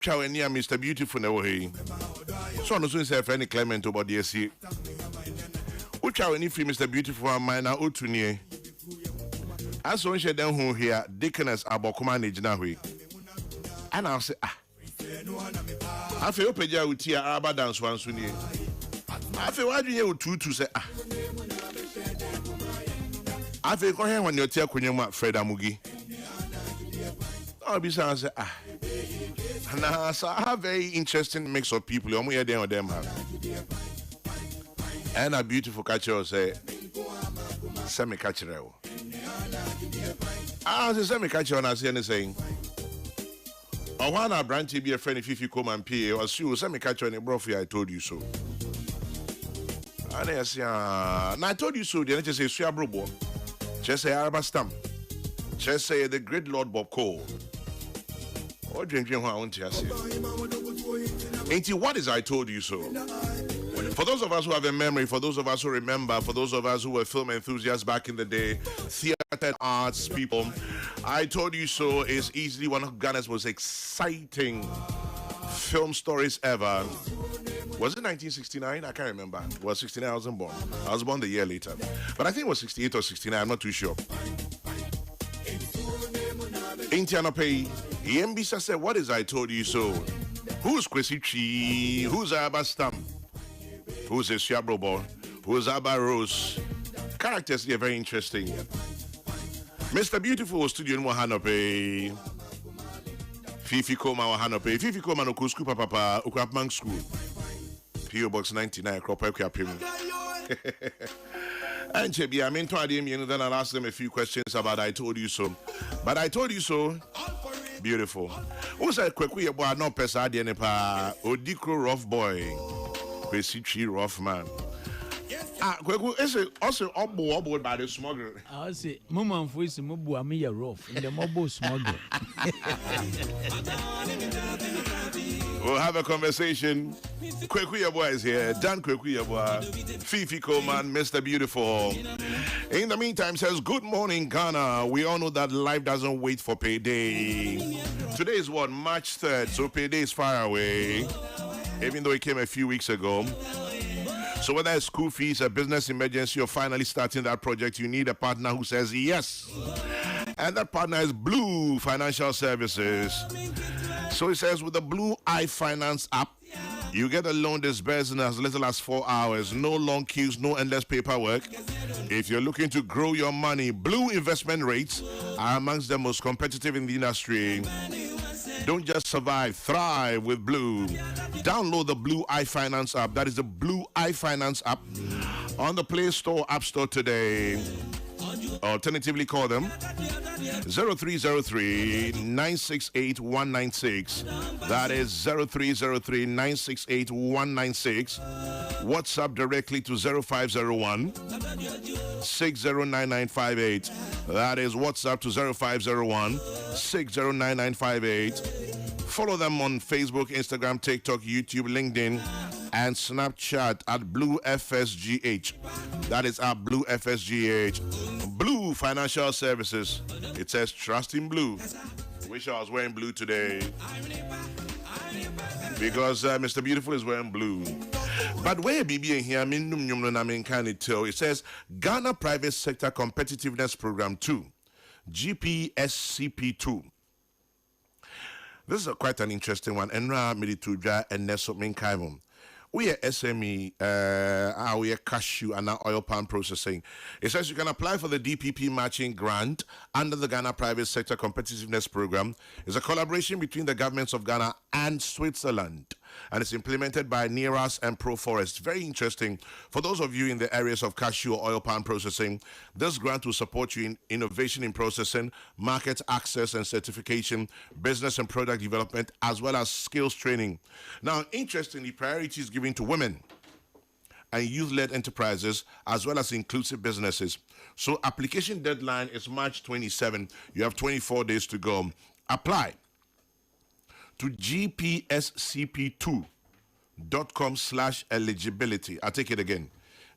Chow and Mr. Beautiful no way. So no soon say friend Clement about the SC. Ucha any free Mr. Beautiful and mine are Utunie. As one share down who here, Dickoners Abokuma Nijinahui. And I'll say, I feel Peja with Tia Araba dance one soon. I feel why do you to say, I feel go here when you're Tia Kunyama Fred Amugi. I'll be saying, now, so I have a very interesting mix of people. I'm here, them have. And a beautiful catcher say, semi catcher. I say, semi catcher, and I see anything. I want a branch to be a friend if you come and pay, or see, semi catcher and a brophy, I told you so. And I say, I told you so. Then I just say, Swear Brobo. Just say, Araba Stamp. Just say, the great Lord Bob Cole. Or drinking what I want to say. Ain't it what is I told you so? For those of us who have a memory, for those of us who remember, for those of us who were film enthusiasts back in the day, theater arts people, I Told You So is easily one of Ghana's most exciting film stories ever. Was it 1969? I can't remember. It was 69 I wasn't born. I was born the year later. But I think it was 68 or 69. I'm not too sure. Intiana Pay. Yembisa said, what is I Told You So? Who's Kwesi Chi? Who's Abba Stam? Who's a Siabrobo? Who's Abba Rose? Characters here very interesting. Mr. Beautiful Studio in Wahanope. Fifi Koma Wahanope. Fifi Koma no Kusku Papa Ukrapmang School. PO Box 99 Kropapim. And Chebi, I'm into Adim, then I'll ask them a few questions about I Told You So. But I Told You So. Beautiful. Who said Kwekwe boy no pesa de nepa Odikro rough boy. Kwesi Chi rough man. Kwekwe is also obo by the smuggler. I say mama voice mobu amiya rough in the mobile smuggler. We'll have a conversation. Kwekwe boy is here. Dan Kwekwe boy. Fifi Coleman, Mr. Beautiful. In the meantime, says, good morning, Ghana. We all know that life doesn't wait for payday. Today is what? March 3rd. So payday is far away. Even though it came a few weeks ago. So whether it's school fees, a business emergency, or finally starting that project, you need a partner who says yes. And that partner is Blue Financial Services. So it says with the Blue iFinance app, you get a loan disbursed in as little as 4 hours. No long queues, no endless paperwork. If you're looking to grow your money, Blue investment rates are amongst the most competitive in the industry. Don't just survive, thrive with Blue. Download the Blue iFinance app. That is the Blue iFinance app on the Play Store, App Store today. Alternatively, call them 0303-968-196. That is 0303-968-196. WhatsApp directly to 0501-609958. That is WhatsApp to 0501-609958. Follow them on Facebook, Instagram, TikTok, YouTube, LinkedIn, and Snapchat at BlueFSGH. That is at BlueFSGH. Blue Financial Services. It says trust in Blue. Wish I was wearing blue today. Because Mr. Beautiful is wearing blue. But where BB in here, I mean, can it tell? It says Ghana Private Sector Competitiveness Program 2, GPSCP2. This is quite an interesting one. Enra Milituja and Neso Minkaimum. We are SME, we are cashew and now oil palm processing. It says you can apply for the DPP matching grant under the Ghana Private Sector Competitiveness Program. It's a collaboration between the governments of Ghana and Switzerland. And it's implemented by NERAS and ProForest. Very interesting. For those of you in the areas of cashew or oil palm processing, this grant will support you in innovation in processing, market access and certification, business and product development, as well as skills training. Now, interestingly, priority is given to women and youth-led enterprises, as well as inclusive businesses. So application deadline is March 27. You have 24 days to go. Apply to gpscp2.com/eligibility. I'll take it again.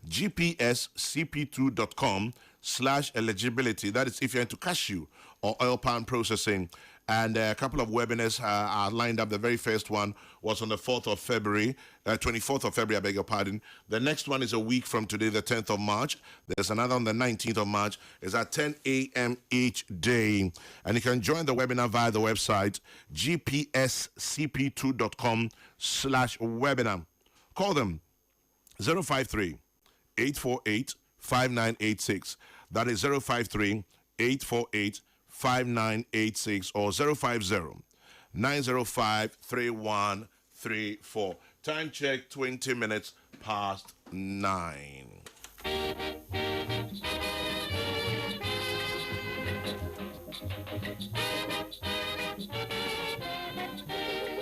gpscp2.com/eligibility. That is if you're into cashew or oil palm processing. And a couple of webinars are lined up. The very first one was on the 4th of February, 24th of February, I beg your pardon. The next one is a week from today, the 10th of March. There's another on the 19th of March. It's at 10 a.m. each day. And you can join the webinar via the website, gpscp2.com/webinar. Call them 053-848-5986. That is 053-848-5986 or 050-905-3134. Time check 20 minutes past 9.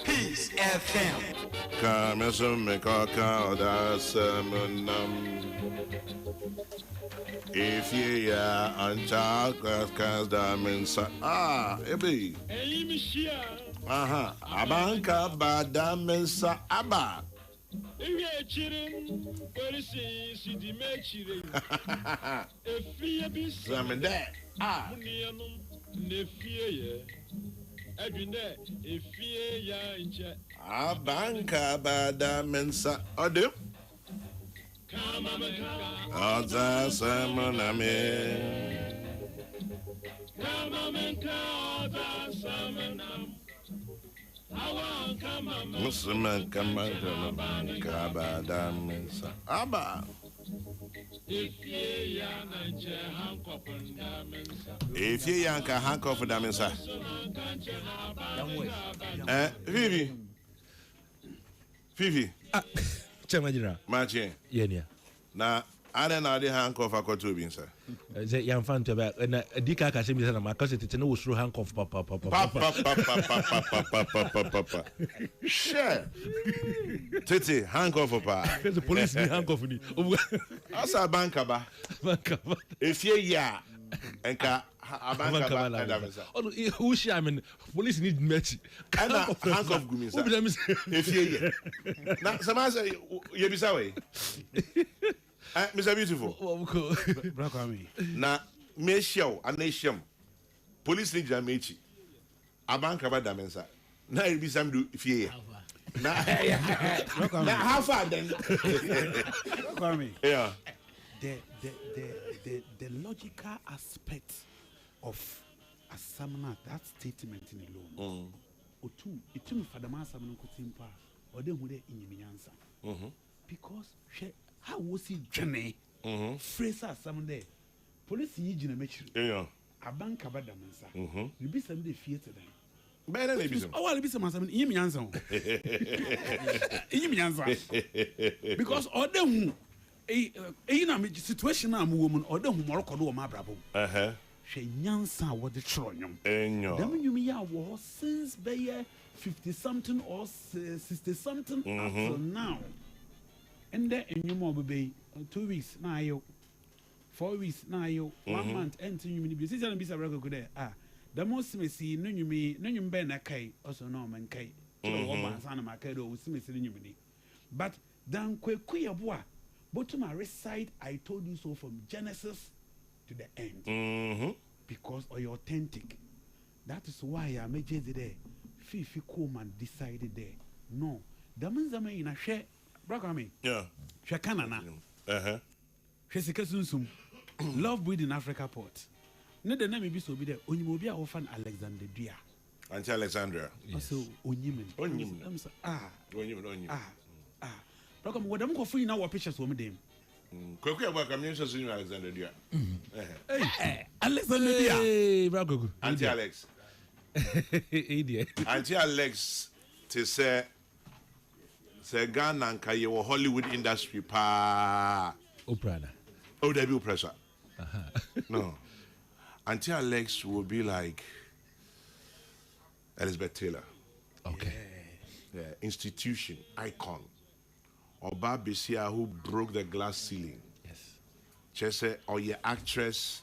Peace FM. If you are on cause diamonds, ebi. Abanka badamens aba. Abanka badamensa odem. Oza samaname. Musliman kamanka badamensa aba. If you yanka handcuff for them, sir. Fifi. Chamajira. Marching. Yeah. Now, I don't know the handcuff I got to be, sir. Young fan to about and Dika Casim and my cousin to know through handcuff, papa. Share. Titi, handcuff, papa. The police need handcuff. As a banker, if you and a banker, who shaman police need match. Handcuff, if you now, some say you be sorry. Mr. Beautiful. Na me show a nation. Police need Jamichi. A bank about Damensa. Now it be some do fear. Now how far then? Yeah. The logical aspect of a summoner, that statement in alone. Or two, it took for the master Kutimpa or then would in answer. Because how was he journey? Fraser some day. Police Eugene Mitchell. Yeah. A bank about the mensa. You be some day fear today. Better than some. Oh, I'll be some answer. You answer. You answer. Because all them a situation I'm woman or them more could my bravo. She nyansa what the tronium. Then you mean was since by 50 something or 60 something until now. And then in your mobile bay 2 weeks now you 4 weeks now you 1 month and you mean this is a record there. The most may see no you mean no you ben a kay also no man kay. Son my kid or see but then queer boy. But to my side, I told you so from Genesis to the end. Because of your authentic. That is why I made it there. Fifi Coleman decided there. No. The man's in a share. Brokami. Yeah. Shakanana. Shesikasun. Love breed in Africa port. No, the name be so be there. Onimobia often Alexander Dia. Auntie Alexandria. Also, Onimen. Onimen. Brokami, what I'm going for now, pictures for me, them. Quickly about communications in Alexander Dia. Hey, Alexander Dia. Hey, Brokoo. Auntie Alex. Idiot. Auntie Alex to say Ghana and Kayo Hollywood industry pa. Oprah. Oh, there be pressure. No. Auntie Alex will be like Elizabeth Taylor. Okay. Yeah, institution, icon. Oba Besia who broke the glass ceiling. Yes. Chese or your actress,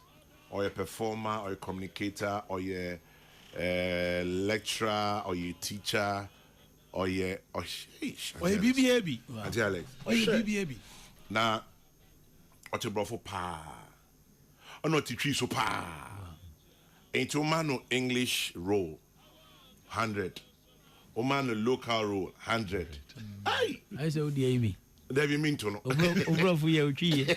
or your performer, or your communicator, or your lecturer, or your teacher, or your BBAB. Auntie Alex. Or your BBAB. Now, what you brought for pa? Or not teach so pa? Into man English role. 100. Oman a local role 100. Aye. I say odi Amy. That you mean to know. Obro for you chi.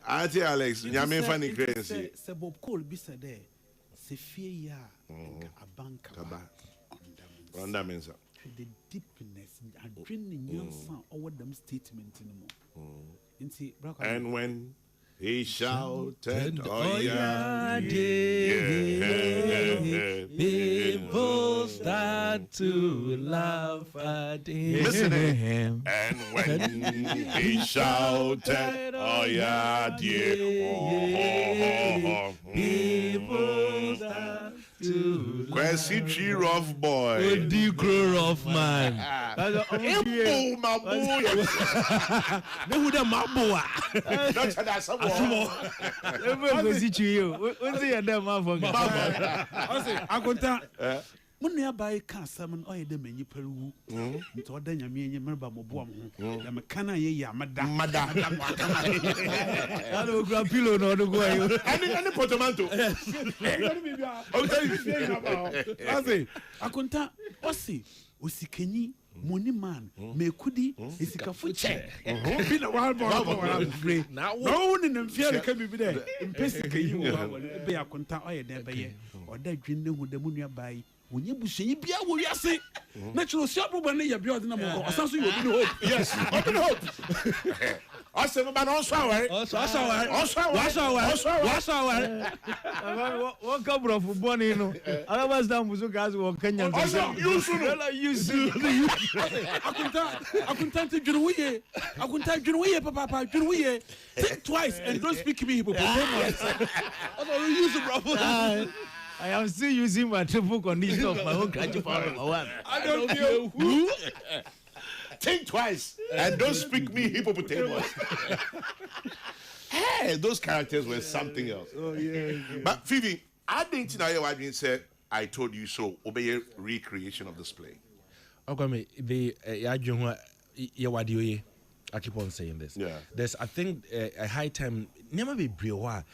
Auntie Alex, nyame funny crazy. Se Bob Cole be said there. Se fear a bank Randa mensa. the deepness and dreaming young son over them statement anymore. And when he shouted, oh yeah, people start to laugh at him. Listen to him. And when he shouted, oh yeah, people start to laugh. Kwesi tree rough boy. The crow rough man. Embo mabu. Who the maboa? Not that someone. Kwesi tree you. What's the other man for? I say, I got when you buy car salmon or the menu peru, into order your me and remember Mobuam, the mechana ye, madam. I don't grab pillow no to go. Any portmanteau. I say, I contact Ossi, Usikeni, Money man, me kudi, Isika fuche. Been a wild boy, I'm free. Now, no one in them fear can be there. In Pessica, you be a contact or or that dream with the moon nearby. When you be a say, natural shop when you build the number of something you hope. Yes, open hope. I said, man, also, what couple of Bonnie, no, I was down with guys who are Kenyan. I couldn't tell you, I couldn't tell you, Papa, think twice and don't speak to me. I am still using my triple condition of my own country for one. I don't know who. Think twice and don't speak me hippopotamus. Hey, those characters were something else. Oh yeah. But Phoebe, I didn't know what you said. I told you so. Obey a recreation of this play. Okay, I keep on saying this. Yeah. There's, I think, a high time. Never be brewa.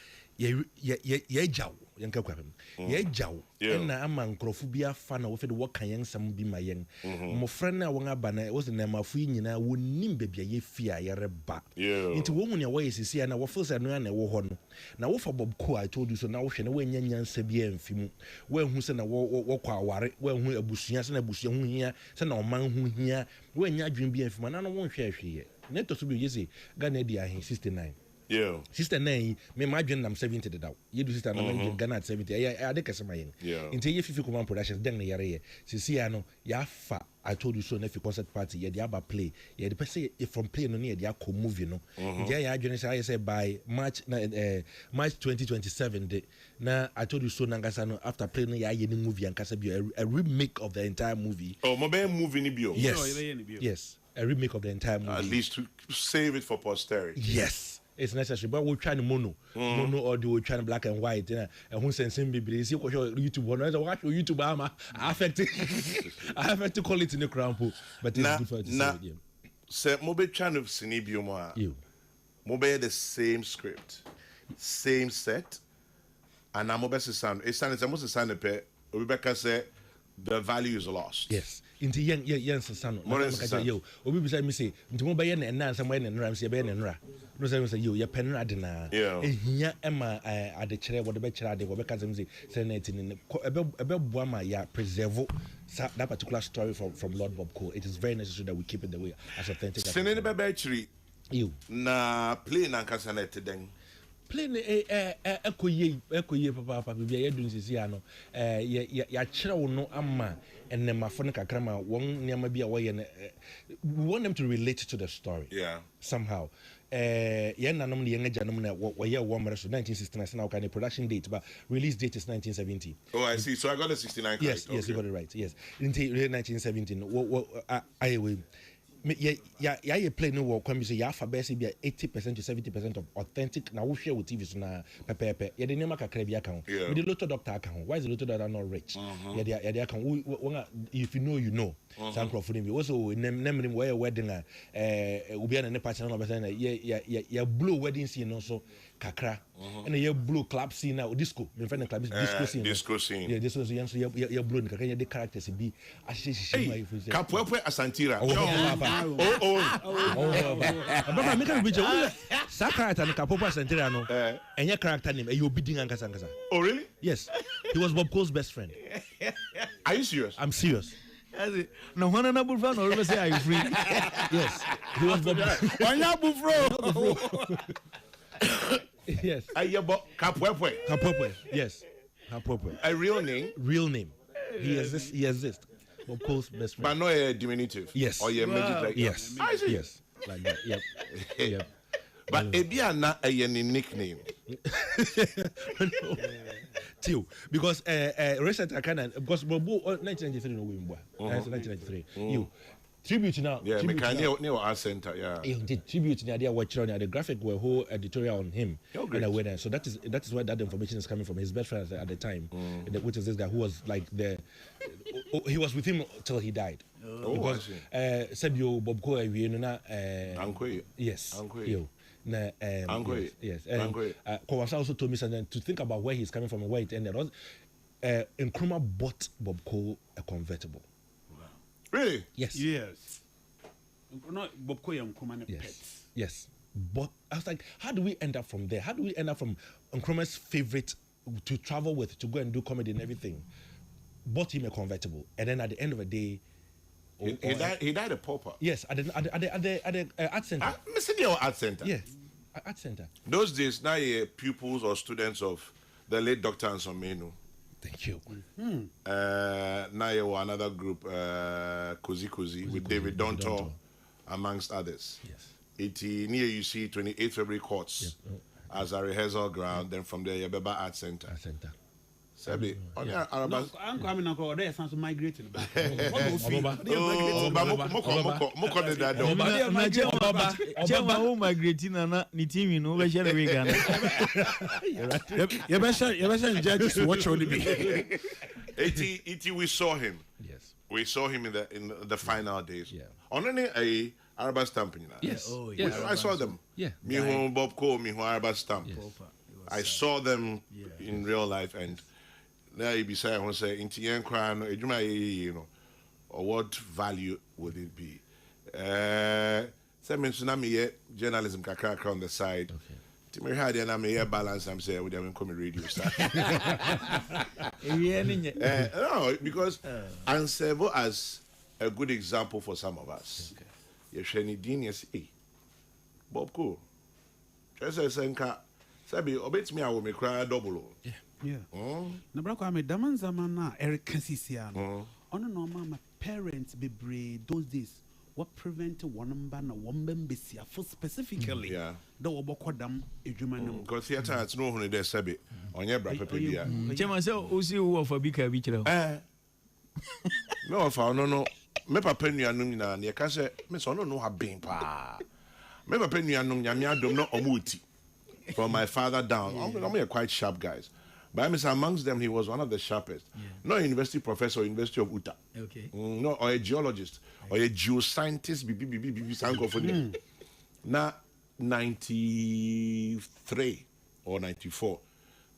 Na ama nkrofobia fa na wo fe de wo kan yen sam bi ma yen mo friend na won aba na wo se na mafu nyina wo nim bebia ye fia ye reba nti wo hu ne wo yesisi na wo feel say no na wo ho no na wo fa Bob Cole I told you so na wo hwe na wo nya nyansa bi amfimu wo hu se na wo kwa aware wo hu abusua se na abusua hu hia se na oman hu hia wo nya adwen bi amfimu na no wo hwe ahwe ne to so bi yesi Ghana di ahin 69. Yeah. Sister Nay, me imagine I'm 70 the down. You do sister Ghana at 70. I think it's my into ye Fifi Command Productions, then the area. Siciano, Yafa, I told you so, if concert party, yeah, the Abba play, yeah, the person from playing on the Yako movie, no. Yeah, I say by March 2027. Now I told you so, Nangasano, after playing the movie and Casabio, a remake of the entire movie. Oh, mobile movie in Ibio. Yes. Yes. A remake of the entire movie. At least to save it for posterity. Yes. It's necessary, but we're trying to mono audio, we're trying black and white, and who sends him be see what your YouTube one. I watch your YouTube, I have to call it in the crown pool, but it's different to say it. So, mobile channel of Sinibio, you mobile the same script, same set, and I'm mobile sound. It's almost a sound pair. Rebecca said the value is lost. Yes. Into young son, yo, obi beside me say, into mobile and somewhere in Ramsey Ben and Ra. No, say you, pen radina. Yeah. Here, Emma, at the chair, what the better they were because I'm saying, about Buama, ya preserve that particular story from Lord Bob Cole. It is very necessary that we keep it the way as authentic. Sending the battery, you na play na casanet then. Plain ekoye papa bia ye dun sisi ano ya kire wo no ama enne mafo ne kakrama won niam bia wo ye we want them to relate to the story somehow ye nanom ne ye ganom na wo ye wo mre so 1969 now kind of production date but release date is 1970. Oh, I see, so I got the 69 yes okay. Yes, you got it right, yes, in 1917 I you play no work when you say you have be 80% to 70% of authentic now we share with TV so na pepe ya the name kakra bi account with the lotto doctor account. Why is the lotto doctor not rich? Yeah, they account if you know Sankro for him. Also, name where wedding will be an nepatch yeah, blue wedding scene also kakra. And a blue club scene now, disco. My friend club is disco scene. Disco scene. Yeah, this was young, so you're blue and the characters be Kapwepwe Asantira. But make a picture. Sakrat and Kapopa Santirano, and your character name, you're bidding Ankasankasa. Oh, really? Yes. He was Bob Cole's best friend. Are you serious? I'm serious. No one on Abu Fan always say, are you free? Yes. He was Bob. Yes. Kapwepwe. Kapopwe. Yes. Kapopwe. A real name? Real name. He exists. Bob Cole's best friend. But not a diminutive. Yes. Or you make it like yes. I see. Yes. Like that. Yep. Yep. But Ebia not a nickname. Tio, because recent I kind of because Bobo 1993 no win 1993. You tribute now. Yeah, me can near art center. Yeah. You did tribute the idea watch on the graphic were whole editorial on him. Oh, and I went there. So that is where that information is coming from. His best friend at the time, which is this guy who was like he was with him till he died. Because Sebio Bob Ko Uncle. Yes. Uncle. Yes. Kowasa also told me something to think about where he's coming from and where it ended. Nkrumah bought Bob Ko a convertible. Really? Yes. Yes. Not Bob Ko and Nkrumah pets. Yes. But I was like, how do we end up from there? How do we end up from Nkrumah's favorite to travel with, to go and do comedy and everything? Bought him a convertible, and then at the end of the day, he died a pauper. Yes, at the art center. Mr. Neo Art Center. Yeah, art center. Those days, now you're pupils or students of the late Dr. Ansomenu. Thank you. Now you're another group, Kozi with David Dontor, amongst others. Yes. Near you see 28th February Courts as a rehearsal ground. Then from there, Yabeba Art Center. Art center. Sabi, on your Arabas. I'm coming now. There sounds migrating back. Oba migrating na ni team you know we share we Ghana. You better judges watch only me. We saw him. Yes. We saw him in the final days. Yeah. On any Arabas stamp. Yes. Oh, yes. I saw them. Yeah. Me home Bob Cole, me home Arabas stamp. Yes. I saw them in real life, and now you be saying, say, into young crown, you know, or what value would it be? Some tsunami journalism kakaka on the side. To me, how then I'm a balance. I'm saying, we don't come radio star. No, because and serve as a good example for some of us. You shani genius, Bob Cool. Just as Senka. Sabi, obey me, I will make cry double. Yeah. Na brako ame daman zaman na Eric Kansisiano. Ono no mama parents be brave those days. What prevented one na one besia for specifically? Yeah. The oboko dam ejuma no. Because theater it's no one there sabi. On your brother pedia. Chema say o si wo for bika bi kire. No for no. Me papa nuanum na na ka say me so no ha ben pa. Me papa nuanum nyame adom no omuti. From my father down. I'm quite sharp guys. But I mean, amongst them, he was one of the sharpest. Yeah. Not a university professor, University of Utah. Okay. No, or a geologist, or a geoscientist, Now, 93 or 94.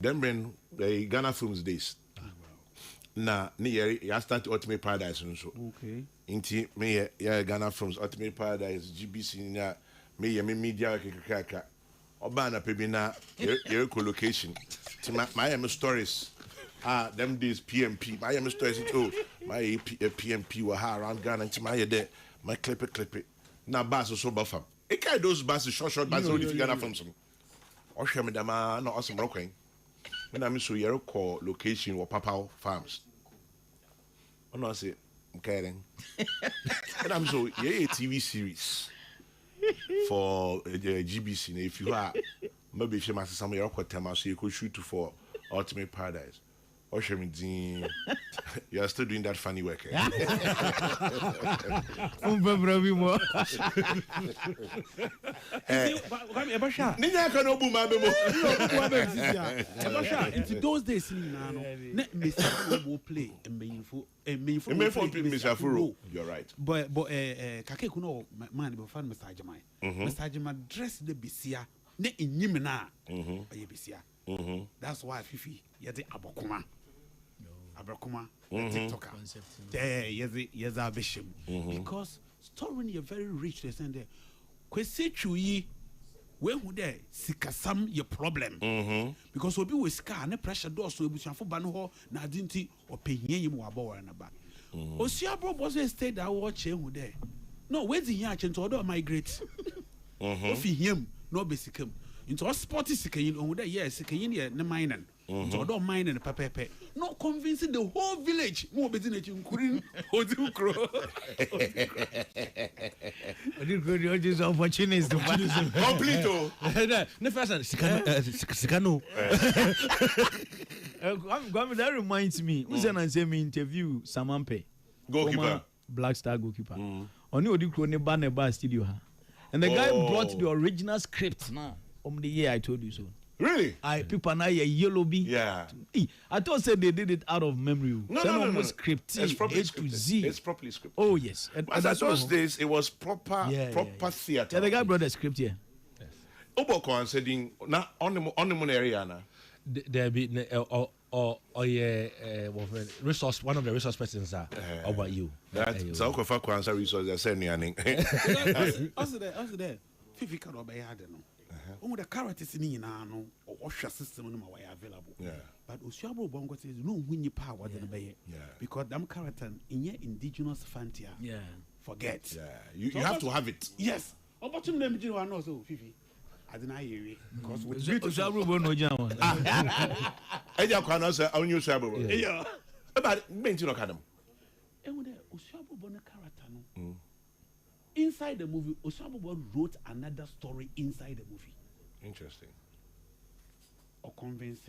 Then when the Ghana Films days. Now, I started Ultimate Paradise. Okay. Inti me Ghana Films, Ultimate Paradise, GBC, me media, Obana Pebina, your co-location. My stories. Them days PMP. My stories. Oh, my PMP were around Ghana. Into my day, my clip it. Now, bass so buffer. It kind those basses, short bass only Ghana from some. Or share me the man, no awesome rocking. When I'm so your call location or Papa Farms. Oh, no, I say, I'm kidding. And I'm so, TV series. For the GBC, if you are maybe if you must some your so you could shoot for Ultimate Paradise. You are still doing that funny work. Into those days, Mr. will play a meaningful You're right. But Kake kuno man be fan Mr. Ajamai. Mr. Ajamai dress the bisia ne inyimina bisia. That's why Fifi yete abokuma. Abokuma TikToker. Yes, bishop. Because story is very rich. They say there. Kwesi chuyi we hu there sikasam your problem. Because obi we scar ne pressure door so ebusuafo ba no ho na adinti openyen yim wa bo na ba. Osiabro boss stay that watch hu there. No, wait till here to order migrate. Ofi him no besikam. Into all sporty sikayin on there yes sikayin ye ne mining. Into order mining pepepe. No convincing the whole village. Mo be dinati nkurin odukro. Odukro is opportunity to Complete. Ne first sikano. That reminds me. Who's an say me interview Samampe. Goalkeeper. Black Star goalkeeper. Only Odukro ne ba studio ha. And the guy brought the original script now. The year I told you so. Really? People now yellow bee. Yeah. I thought said they did it out of memory. No. Script. It's properly scripted. Z. It's properly scripted. Oh yes. And those days it was proper theater. Yeah, the guy brought the script here. Yes. Oboko said na on the area na. There be resource. One of the resource persons are about you. That's so for answer resource. They're sending. Also there. Fifi can obey had no. The characters in no or system no way available. Yeah. But Osiabro Bongo says no win your power than obey. Yeah. Because them character in your indigenous fantia. Yeah. Forget. Yeah. You have to have it. Yes. Opportunity name you know so Fifi. I didn't hear you because with Osiabro no jam. Eja kwano say on you Osiabro. Yeah. But mean you no kadam. E wo there Osiabro Bongo character no. Inside the movie, Osiabro wrote another story inside the movie. Interesting. Or convince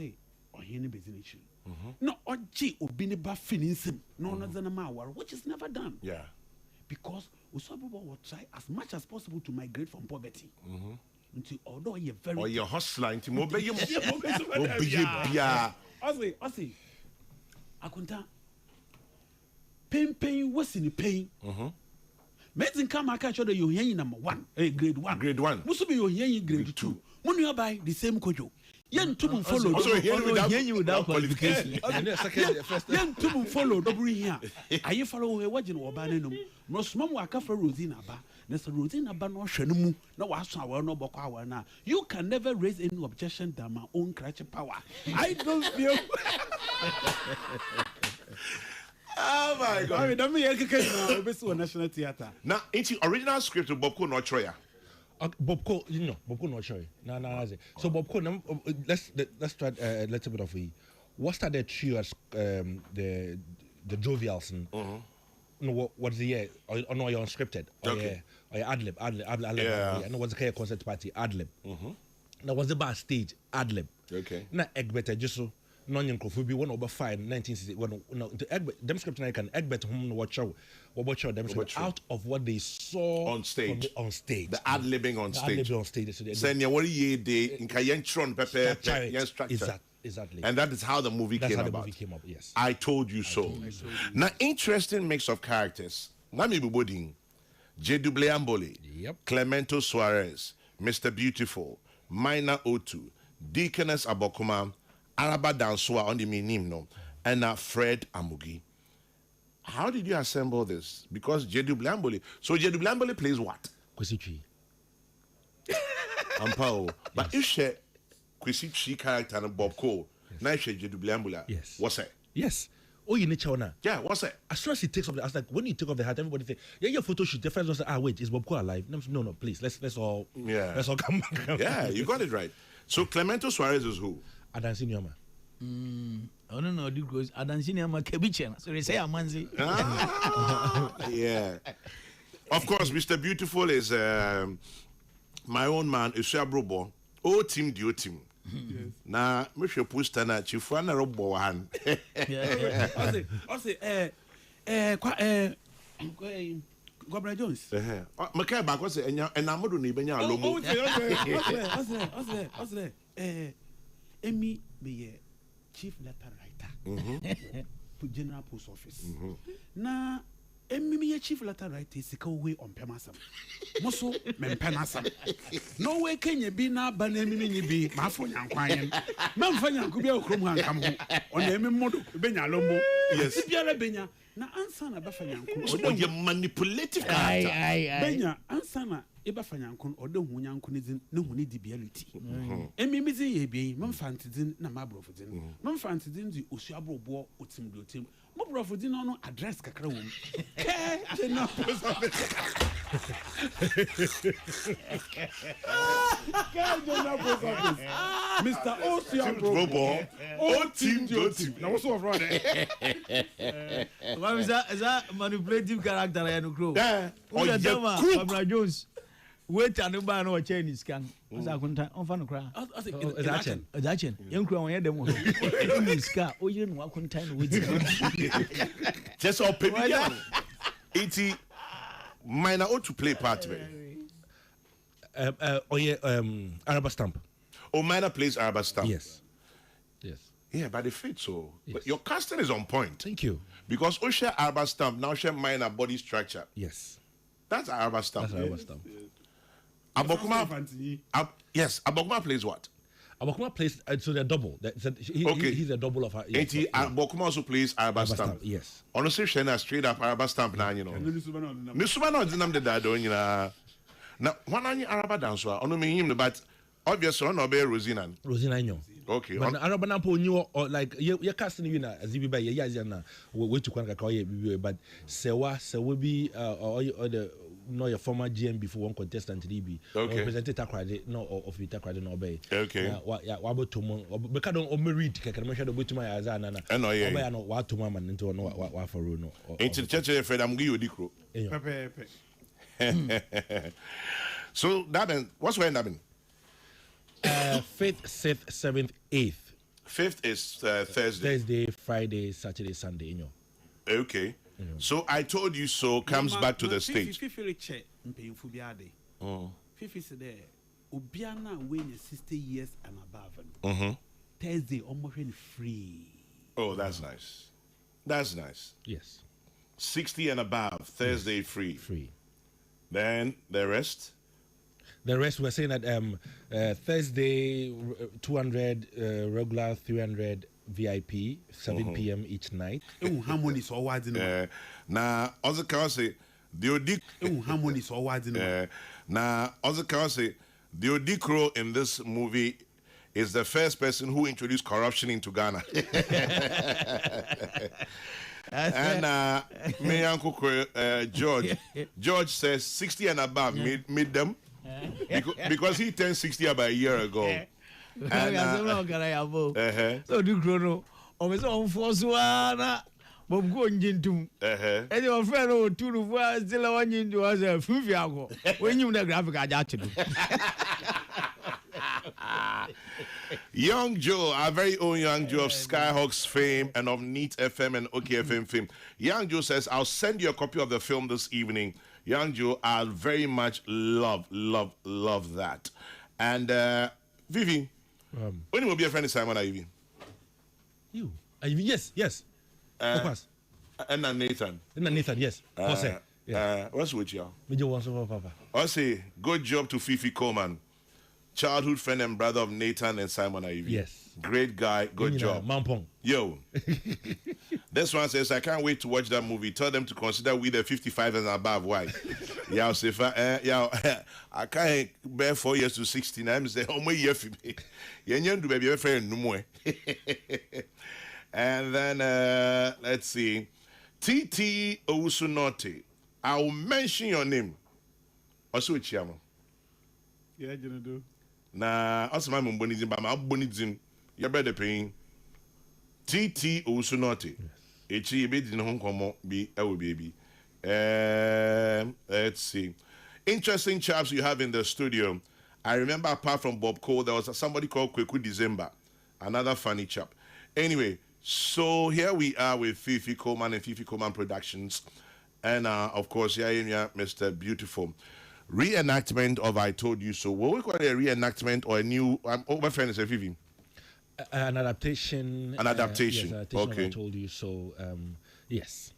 or any business. No, or G or Biniba finism, no, not than a mawar, which is never done. Yeah. Because Osiabro will try as much as possible to migrate from poverty. Until although you're very. Or you're hustler, into more baby. Yeah. Ozzy. Akunta. Pain, what's in the pain? Medicine come and catch you hearing number 1, grade 1. Grade 1. Must be your hearing grade 2. When you are by the same kojo. Yen to follow. Also hearing without qualification. Yen to follow double here. Are you follow what you know about them? Most mom waka for Rosina ba. Nessa Rosina ba no shenumu. No was our no bokawa na. You can never raise any objection than my own crutch power. I don't feel. Oh my God! I mean, I'm here to National Theatre. Now, it's the original script of Bobko not Troya. Bobko, Bobko not sure. No. So Bobko, let's try a little bit of a. What started trio as the Jovials and no what's the year? Or no, you're unscripted. Okay. Or ad-lib. Yeah. I know what's the kind of concert party ad-lib. Now what's the bar stage ad-lib. Okay. Now Egbert just so. Non-young be one over 5 1960 the Egbert them script I can Egbert home watch show them script out of what they saw on stage the ad-libbing on stage send you worry ye day in kayen tron pepper exactly and that is how the movie came about. Yes, I told you so. Now interesting mix of characters. Nami Buboding, J.W. Ambole, Clemento Suarez, Mr. Beautiful, Minor O2, Deaconess Abokuma, Araba Dansua on the minim no, and Fred Amugi. How did you assemble this? Because J.W. Ambole. So J.W. Ambole plays what? Kwesichi. Ampao. But you share Kwesichi character and Bob Cole. Now you share J.W. Ambole. Yes. What's that? Yes. Oh, you need Chona. Yeah, what's that? As soon as he takes off the, I was like, when you take off the hat, everybody say, yeah, your photo shoot. The friends will say, wait, is Bob Cole alive? No, please, let's all come back. Yeah, you got it right. So Clemento Suarez is who? Adansi Nyoma. I don't know, because Adansi Nyoma Kebichen. So they say Amanzi. Yeah. Of course, Mr. Beautiful is my own man, Osiabro. O team, the O team. Na me hwe poster na chifu na robo han. Gobra Jones. Maka ba ko se enamodo na ibenya alomo. Emi be chief letter writer. General Post Office. Na Emi me chief letter writer sika we on pemasam. Moso men penasam. No way Kenya bi na ba na emi ni bi ma fo nyankwan yen. Ma mfa nyanko bi akrom han kam ho. On emi modo benya lomo. Yes. Biara benya na ansa na ba fa nyanko. O ye manipulative character. Benya ansa na eba fa nyanko odo hu nyanko ne din ne hu ne di reality. Emi mi zin ye bi ma mfa ntidin na ma brofo din. Ma mfa ntidin di osu abrobo otim do otim. Mo brofo din no address kakra wo. Mr. Ocean Robo, O Team Jotim. Now what's over there? What is that manipulative character I know grow? Yeah. Kokrokoo Jones. Wait and buy no Chinese can. What's that content? On fan cry. Is that young crow on them. Car. Oh, you know what content with just all penny. It minor ought to play part of it. Araba Stamp. Oh, minor plays Araba Stamp. Yes. Yeah, but the fit so. Yes. But your casting is on point. Thank you. Because Osha Araba Stamp now share minor body structure. Yes. That's Araba Stamp. That's Araba Stamp. Abokuma. Yes, Abokuma plays what? Abokuma plays, so they're double. He's a double of her. Yes, Abokuma also plays Araba Stamp. Yes. Honestly, Shena straight up Araba Stamp now, you know. Nisuma no dinam de dado, you know. Now, one any Araba dancer, ono me him, but obviously, on obey Rosina. Rosina, no. Okay. But Araba Nampo knew, or like, you're casting you na as if you buy a yazana, wait to call you, but Sewa, will be, or the. No, your former GM before one contestant DB. Okay. Represented Takrade, no, of Takrade, no obey. Okay. Wabo to mo, because don't read. Can I mention the bit to my azana? I know, yeah. Obey no what to mama into no what for no. Into the church, Fred, I'm giving you the So that means what's when that mean? 5th, 6th, 7th, 8th. 5th is Thursday. Thursday, Friday, Saturday, Sunday. Okay. So I told you so comes back to the stage. Fifi check mpayinfo bi ade. Fifi said there obiana when 60 years and above. Thursday almost free. Oh, that's nice. That's nice. Yes. 60 and above, Thursday free. Free. Then the rest? The rest we're saying that Thursday 200 regular, 300 VIP, 7 p.m. each night. Harmony so wide in now, other can say the harmony so wide in now, other can say the Odikro in this movie is the first person who introduced corruption into Ghana. And my uncle George says 60 and above made them because he turned 60 about a year ago. So do chrono. O me so force wana. Bob go njintum. And your friend o two for still one into us a fufi ago. When you the graphic aja to do. Young Joe, our very own Young Joe of Skyhawks fame and of Neat FM and OKFM fame. Young Joe says, I'll send you a copy of the film this evening. Young Joe, I very much love that. And Vivi, when will be a friend of Simon Ivy? You? Yes. Of course. And Nathan. Yes. What's with you? Papa. I say, good job to Fifi Coleman. Childhood friend and brother of Nathan and Simon Ivy. Yes. Great guy. Good job. Mampong. Yo. This one says, I can't wait to watch that movie. Tell them to consider we the 55 and above. Why? I can't bear 4 years to 16. I'm saying, oh, my year for me. Do baby, friend no more. And then, let's see. TT Owusunote. I'll mention your name. Also, it's Yamo. Yeah, you know do. Na asema mo mboni zim ba ma boni zim ya brother pain TT Owusunote echi be di no nkomo bi e wo baby let's see interesting chaps you have in the studio. I remember apart from Bob Cole, there was somebody called Kokrokoo December, another funny chap. Anyway, so here we are with Fifi Coleman and Fifi Coleman Productions. And of course, here Mr. Beautiful. Reenactment of I Told You So. What we call a reenactment or a new, my friend is Fifi? An adaptation. An adaptation. Yes, adaptation of I Told You So. Yes.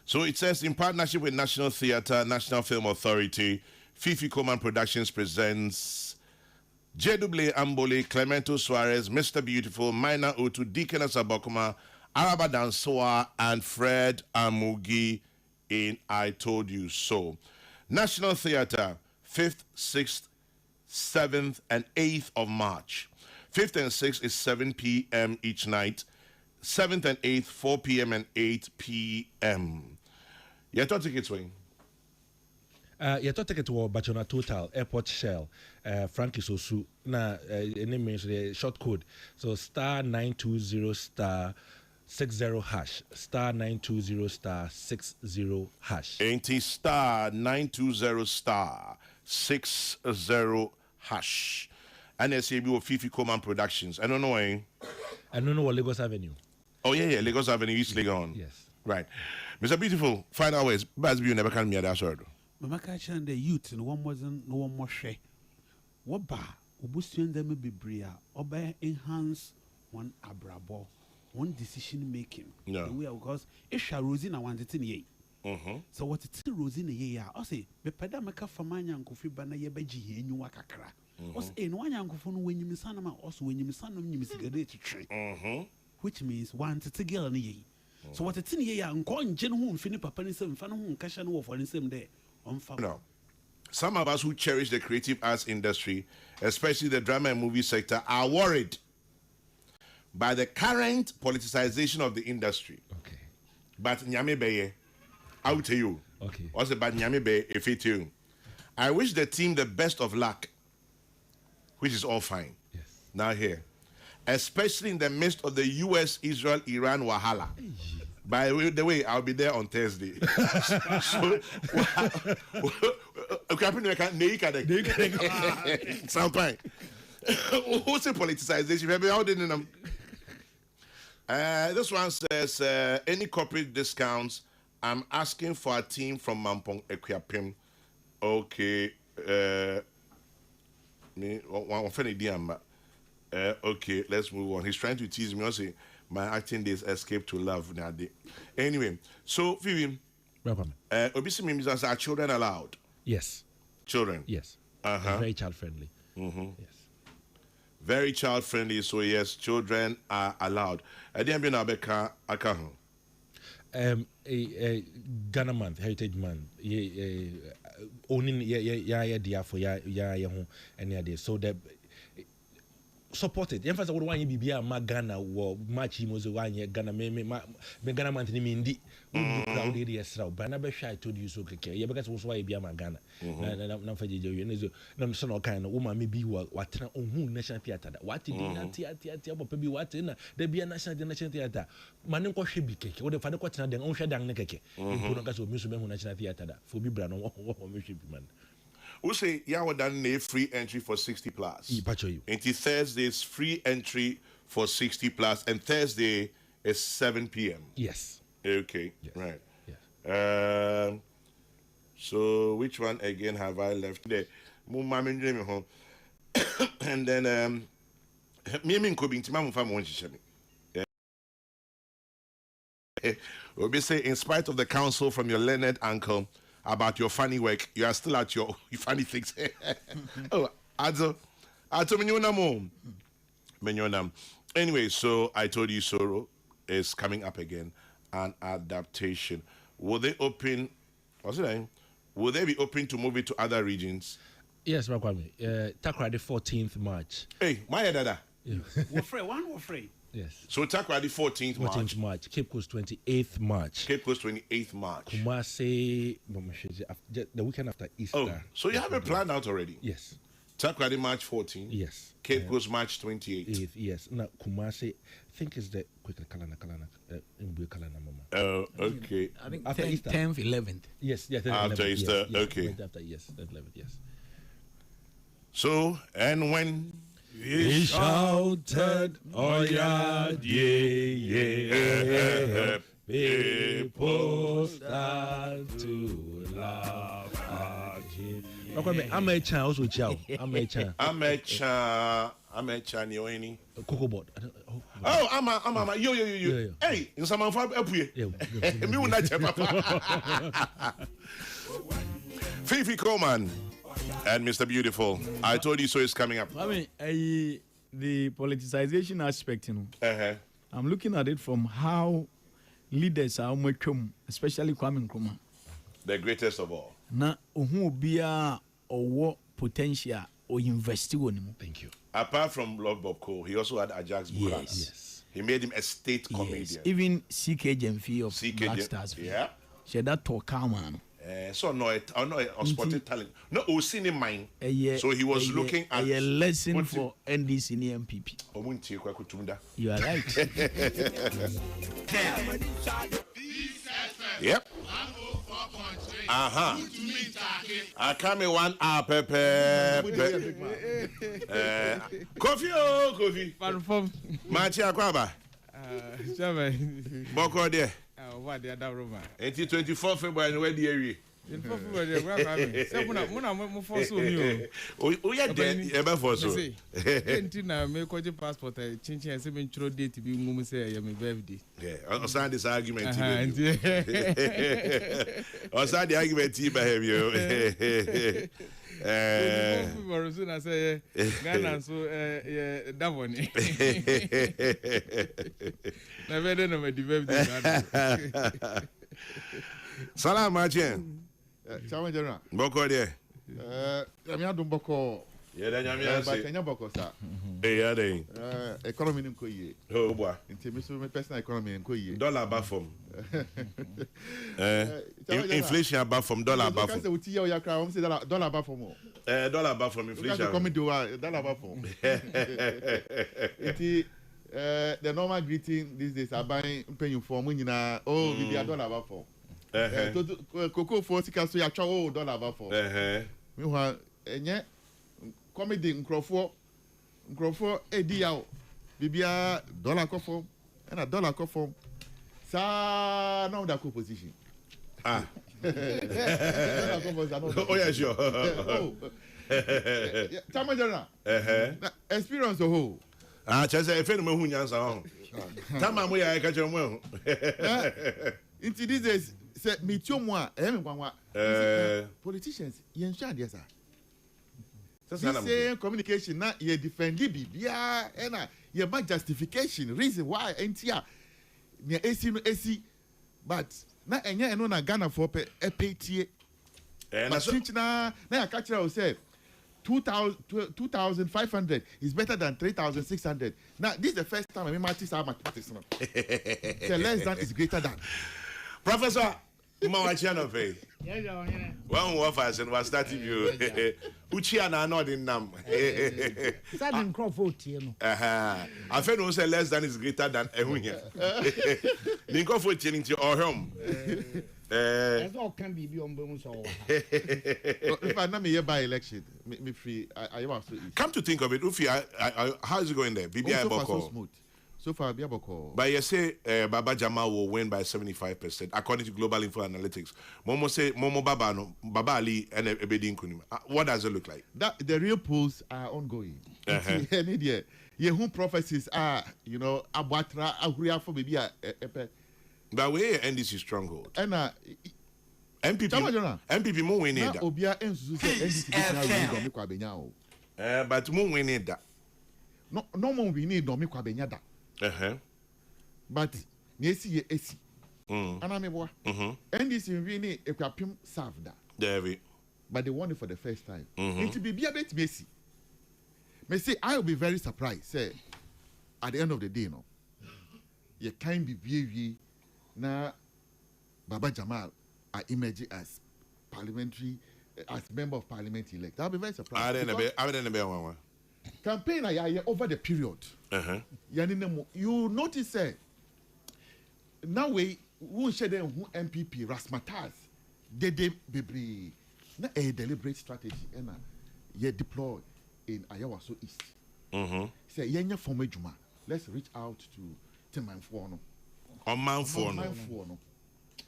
So it says, in partnership with National Theatre, National Film Authority, Fifi Coleman Productions presents J.W. Ambole, Clemento Suarez, Mr. Beautiful, Minor Otu, Deaconess Abokuma, Araba Dansoa, and Fred Amugi in I Told You So. National Theatre, 5th, 6th, 7th, and 8th of March. 5th and 6th is 7 p.m. each night. 7th and 8th, 4 p.m. and 8 p.m. You have tickets, Wayne? You have tickets to Bachona Total, Airport Shell, Frankie Sosu. Now, name means the short code. So, star 920 star 60 hash. Star 920 star 60 hash. Ain't star 920 star 60 hash. And they say we were Fifi Coleman Productions. I don't know, eh? I don't know what Lagos Avenue. Oh, yeah, Lagos Avenue, East Legon. Yes. Right. Mr. Beautiful, final ways. Baz, you never can me at that sort. Mamaka and the youth, no one wasn't, no one more share. What bar, Obusian them be bria, obey enhance one abrabo, one decision making. No. Because if shall Rosina wanted in ye. So what it's Rosina ye, I say, the pedamaka for my uncle Fibana Yebeji, and you wakakra. Was in one uncle when you miss Sanama, also when you miss Sanam, you miss a tree. Which means one to girl in ye. So what it's in ye, and calling Jen Philip Papanism, Fanum, Cashan Wolf, and same day. No. Some of us who cherish the creative arts industry, especially the drama and movie sector, are worried by the current politicization of the industry. Okay. But Nyame Beye, I will tell you. Okay. Also, but Nyame Beye, if it you. I wish the team the best of luck, which is all fine. Yes. Now here, especially in the midst of the U.S., Israel, Iran wahala. By the way, I'll be there on Thursday. So, sound fine. Who's the politicization? This one says, any corporate discounts, I'm asking for a team from Mampong Equiapim. Okay. Okay, let's move on. He's trying to tease me. Also, my acting days escape to love. Anyway, so Vivian, obviously, means are children allowed? Yes. Children? Yes. Very child friendly. Yes. Very child friendly. So yes, children are allowed. I didn't be Nabeka Akahu. A Ghana month, Heritage Month. Owning dear for any day. So that supported. Emphasis would want you be a Ghana or match him was one year Ghana me Ghana month in Mindy. Crowd areas, but I never shy told you so. Yeah, because was why be a Ghana. No, for you, no, son kind of woman maybe what national theatre. What did theatre, maybe what in there be a national theatre. Manunko should be cake, or the father quite an own shadang necake. Put Museum National Theatre for be brand or man. Who say you done a free entry for 60 plus? Until Thursday is free entry for 60 plus, and Thursday is 7 p.m. Yes. Okay. Yes. Right. Yes. So which one again have I left there? And then me could be we say, in spite of the counsel from your learned uncle about your funny work, you are still at your funny things. Oh, anyway, so I Told You So is coming up again, an adaptation. Will they open? What's the name? Will they be open to move it to other regions? Yes, Makwame. Takrady 14th March. Hey, my dada. We're free. Yes. So Takrady 14th March. 14th March. Cape Coast 28th March. Cape Coast 28th March. Kumasi, the weekend after Easter. Oh, so you have a plan out already? Yes. Takrady March 14th. Yes. Cape Coast March 28th. Yes. Now Kumasi, I think is the quickly Kalana mama. Oh, okay. I think after 10th, 11th. Yes. After Easter, yes, okay. Right after 11th. Yes. So, and when he shouted, oh yeah, yeah, people start to laugh at him. I'm a child also chow. I'm a child. I'm a Chinese. Cocoa board. Oh, I'm a yo. Hey, in some of our up here. Me will not papa. Fifi Coleman and Mr. Beautiful. I told you so is coming up. I mean, the politicization aspect, you know. I'm looking at it from how leaders are making, especially Kwame Nkrumah. The greatest of all. Na who be or what potential or invest in him. Thank you. Apart from Lord Bob Cole, he also had Ajax Buchanan. Yes. He made him a state comedian. Yes. Even CK Jemfi of Black Stars. Yeah. She had that talk, man. So no sporting talent. No, we seen in mind. So he was looking at a lesson for NDC and MPP. You are right. Yep. I come in 1 hour, Pepe. Coffee. Machi Akwaba. Boko there. What the other room? 24 February, where the area? Oh, yeah, then ever for so. Now, make your passport. Change and say, intro date to be woman say, I'm a birthday. Yeah, I'll sign this argument. I'll sign the argument to behavior. I say, Ghana, so, that one. Never done a birthday. Salam, Martin. Chairman General. Boko there. I'm not doing Boko. Yeah, then I'm here. But Kenya Boko, sir. Yeah, they. Economy in Koye. Oh, boy. In terms of personal economy in Koye. Dollar above from. Inflation above from dollar above. Because the year you cry, say dollar above from more. Dollar above from inflation. Coming to dollar above from. The normal greeting these days are buying paying for money now. Oh, we are dollar above from. Kokrokoo for sika so ya twa dollar above for. Meanwhile, enye comedy nkrofo edi yawo bibia dollar kofo na dollar kofo sa na da position. Oh yeah, sure. Chairman General. Experience the whole. Just say if any who nyansa ho. Tama mo ya ka chero Into these days say me tiomo a politicians yen sha dey sir. This communication na ye defend bibia na ye ma justification reason why entia ne AC but na enye eno na Ghana for epetie na switch na ya catch us say 2,500 is better than 3,600. Now this is the first time I mean mathematics now. The less than is greater than. Professor Mawachano Pay. One waffles and was starting you. Uchiana not in Nam. Southern Crawford, you know. I feel no say less than is greater than Ehunia. Ninkofo chilling to our home. That's all can be beyond bones. If I not me by election, me free. I am absolutely. Come to think of it, Ufi, how is it going there? BBI so smooth. So far, Biaboko. But you say Baba Jama will win by 75%, according to Global Info Analytics. Momo say Momo Baba no Baba Ali and Ebedin Kunima. What does it look like? That the real polls are ongoing. Who prophecies are, Abwatra, Ahuria for baby. But where NDC stronghold? And MPP more winning that. Obia NDC but more winning that. No more we need no me kwa benya da. But nyesi AC. Anameboa. NDC we need ekwapim serve da. David. But they won it for the first time. It will be a bit messy. Me say I will be very surprised. Say at the end of the day, no, you can't be very na Baba Jamal are emerging as parliamentary, as member of parliament elect. I'll be very surprised. I didn't be one. Campaign over the period. You notice now we share them who MPP Rasmatas they be na a deliberate strategy and ye deploy in Ayawaso East. Say yenya former Juma. Let's reach out to Manfuano. Manfuano.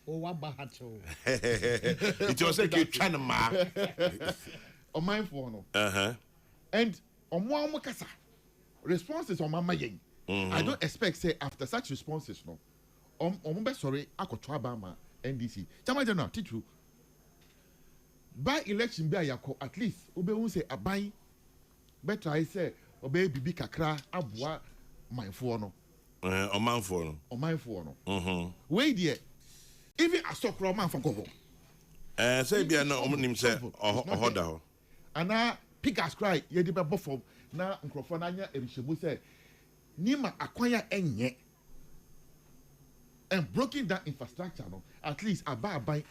Oh, what bahato? It was like you're trying to mark. Manfuano. And on Mwamukasa. Responses on Mama Yang. I don't expect say after such responses no. Sorry, I could try Bama NDC. Chama teach you. By election be ayako at least obe won say aban better I say obe bibi kakra aboa manfo no omanfo no we there even asokro man for go say bia no omnim say ohoda ho ana pickers cry ye di be bofom na nkrofo na anya erihemu say nima akwanya enye and breaking that infrastructure no at least aban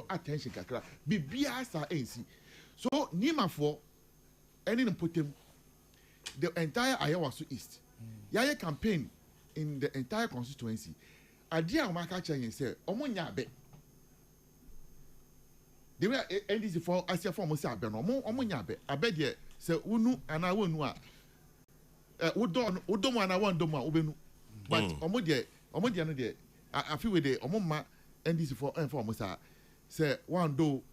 attention kakra bibia sa ANC so nima for any potem the entire Ayawaso East yaya campaign in the entire constituency adia omaka chain say omonya abe the way NDC for asia for mo say abe no omonya abe de say unu ana wonu a udom ana wondom a obenu but omo de no de I feel with the omoma NDC for say say one do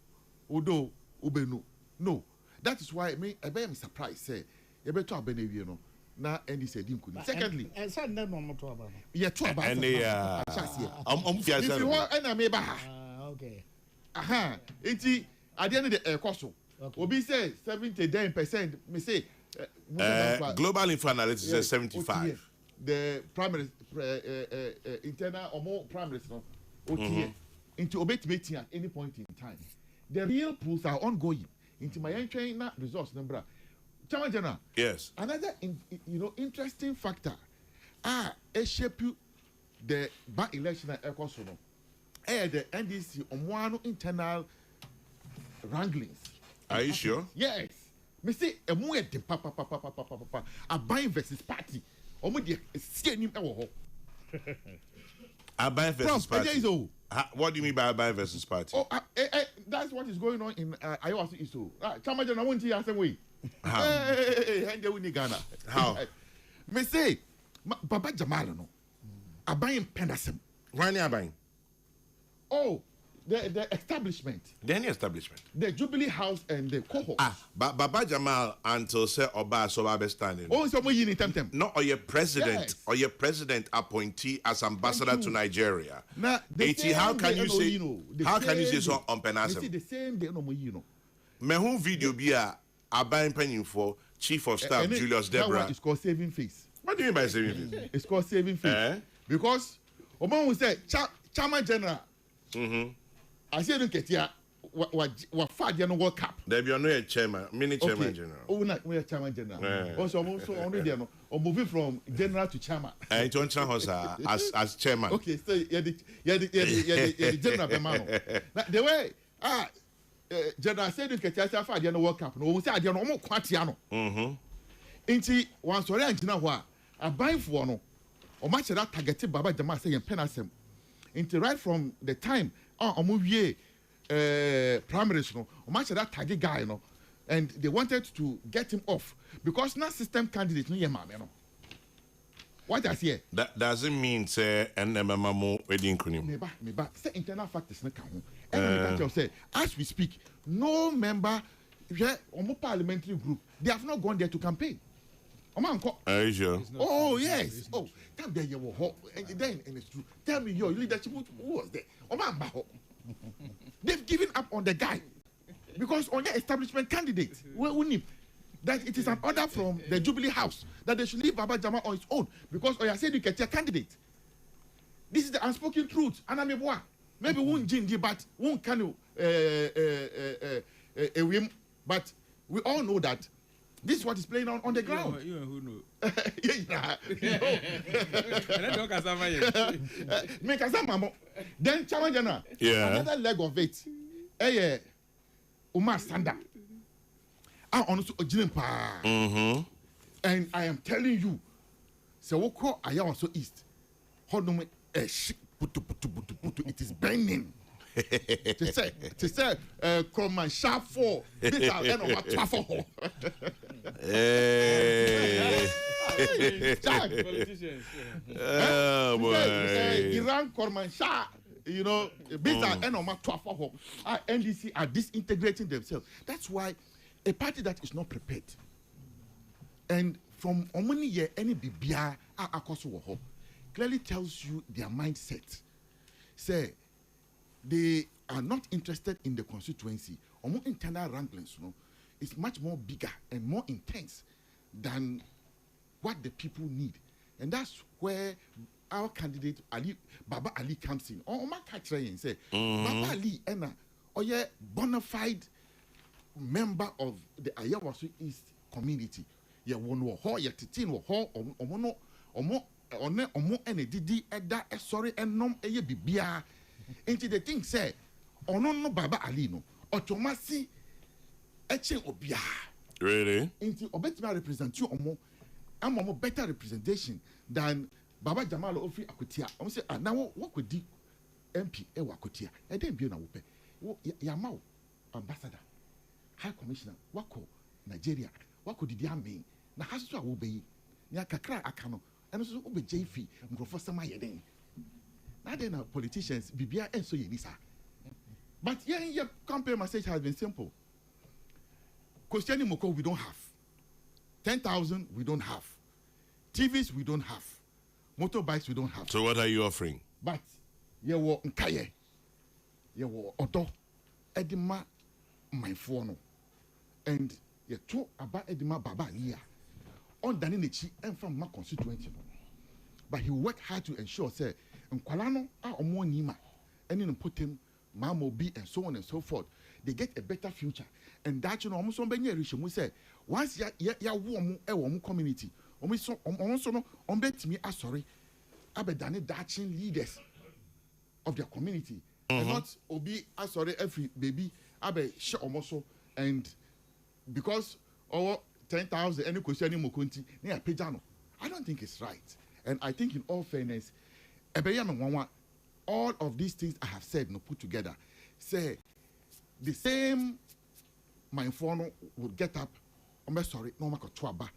udo ubenu no that is why me I am surprised say you better abene wie no na NDC dim kuni secondly and say no to aba yeah to aba and if you want and me ba okay enti at the end of the cost obi say 70% me say global info analytics says 75 the primary internal or more primaries no okay into obetime at any point in time. The real pools are ongoing. Into my entry resource number. Chama General. Yes. Another interesting factor. It shape the by election at Ecosono. The NDC on one internal wranglings. Are you sure? Yes. Me say a more de papa a buying versus party. Omo de see him ewo ho. Aban versus party. What do you mean by Aban versus party? Oh, that's what is going on in Ayawaso Iso. Chama General won't hear same way. Hey, we Ghana. How? Me say, Baba Jamal no. Aban Pendasem. Why ni Aban? Oh, the establishment. The establishment. The Jubilee House and the cohort. Baba Jamal until say Oba so Oba standing. Oh, so we in temtem. No, or your president, yes. Or your president appointee as ambassador to Nigeria. Now, how can you say? How can you say so on Penasem? See the same day no more you know. Me who video be a Aban penny for Chief of Staff Julius Deborah. It's called saving face. What do you mean by saving face? It's called saving face. Because Oba will say Chairman General. I say don't get here. What fight you know World Cup? There be no chairman, mini chairman general. Oh, not we are chairman general. Also only there no. Or moving from general to chairman. And to answer as chairman. Okay, so the general Bemano. The way general said don't get here fight you know World Cup. No, we say I don't know quantiano. Inti one sorry and now what? I buy for no. O match that targeted Baba Jama say penasem. Inti right from the time movie primaries no match that taggy guy no and they wanted to get him off because now system candidate no yema no what I say that doesn't mean say NMMO wedding kunim me ba say internal factors na kan ho and me say as we speak no member parliamentary group they have not gone there to campaign. Are you sure? Oh yes. Oh, tell me you were then and it's true. Tell me your leadership who was there. They've given up on the guy because on the establishment candidate, that it is an order from the Jubilee House that they should leave Baba Jama on its own because Oya said you get your candidate. This is the unspoken truth. And I'm a maybe won't jinji, but won't can but we all know that. This is what is playing on the ground. You who know? Make us a then Chamajana. Another leg of it. Umar Sanda. I honestly and I am telling you, so we Ayawaso East. Hold on, it is burning. To say, come and sharp for this out and over 12. Oh boy. Iran Korman Shah, you know, Bisa and Oma Twafa, NDC are disintegrating themselves. That's why a party that is not prepared, and from Omani year any Bibia Akoso clearly tells you their mindset. Say they are not interested in the constituency. Omo internal wranglings, you know, is much more bigger and more intense than what the people need. And that's where our candidate Baba Ali comes in. Or my catcher and say, Baba Ali and bona fide member of the Ayawaso East community. Ya won ho ya titin wo ho omo ene didi eda sorry enom eye bibia. Into the thing say ono no Baba Ali no otomasi eche obia. Really? Into obetima represent you omo am better representation than Baba Jamal Ofi Akutia. I say now what could di MP e Wakutia? E dem bi na wo pe. Yamao ambassador, high commissioner, wako Nigeria, wako didi ambe na haso a wo be yi. Nya kakra aka no. Eno so wo be JF nkrofo sama ye den. Na dey na politicians bibia enso ye ni sa. But your campaign message has been simple. Kostiani Moko we don't have. 10,000 we don't have. TVs we don't have. Motorbikes we don't have. So what are you offering? But ye wo nkaye. Ye wo odo. Edima my phone. And ye to about Edima Baba Lia. On Dani Nechi and from my constituency. But he worked hard to ensure say Nkwalano are omo nima. And then put him Mamo B and so on and so forth. They get a better future. And that you know almost on Benny Rishon we say once ya warm community. Also no on bet me sorry. Abedani Dachin leaders of their community. And not Obi sorry every baby Abe share almost and because our 10,000 any question any mokunti near pejano. I don't think it's right. And I think in all fairness, all of these things I have said no put together, say the same my phone would get up. I'm sorry, no mako twaba,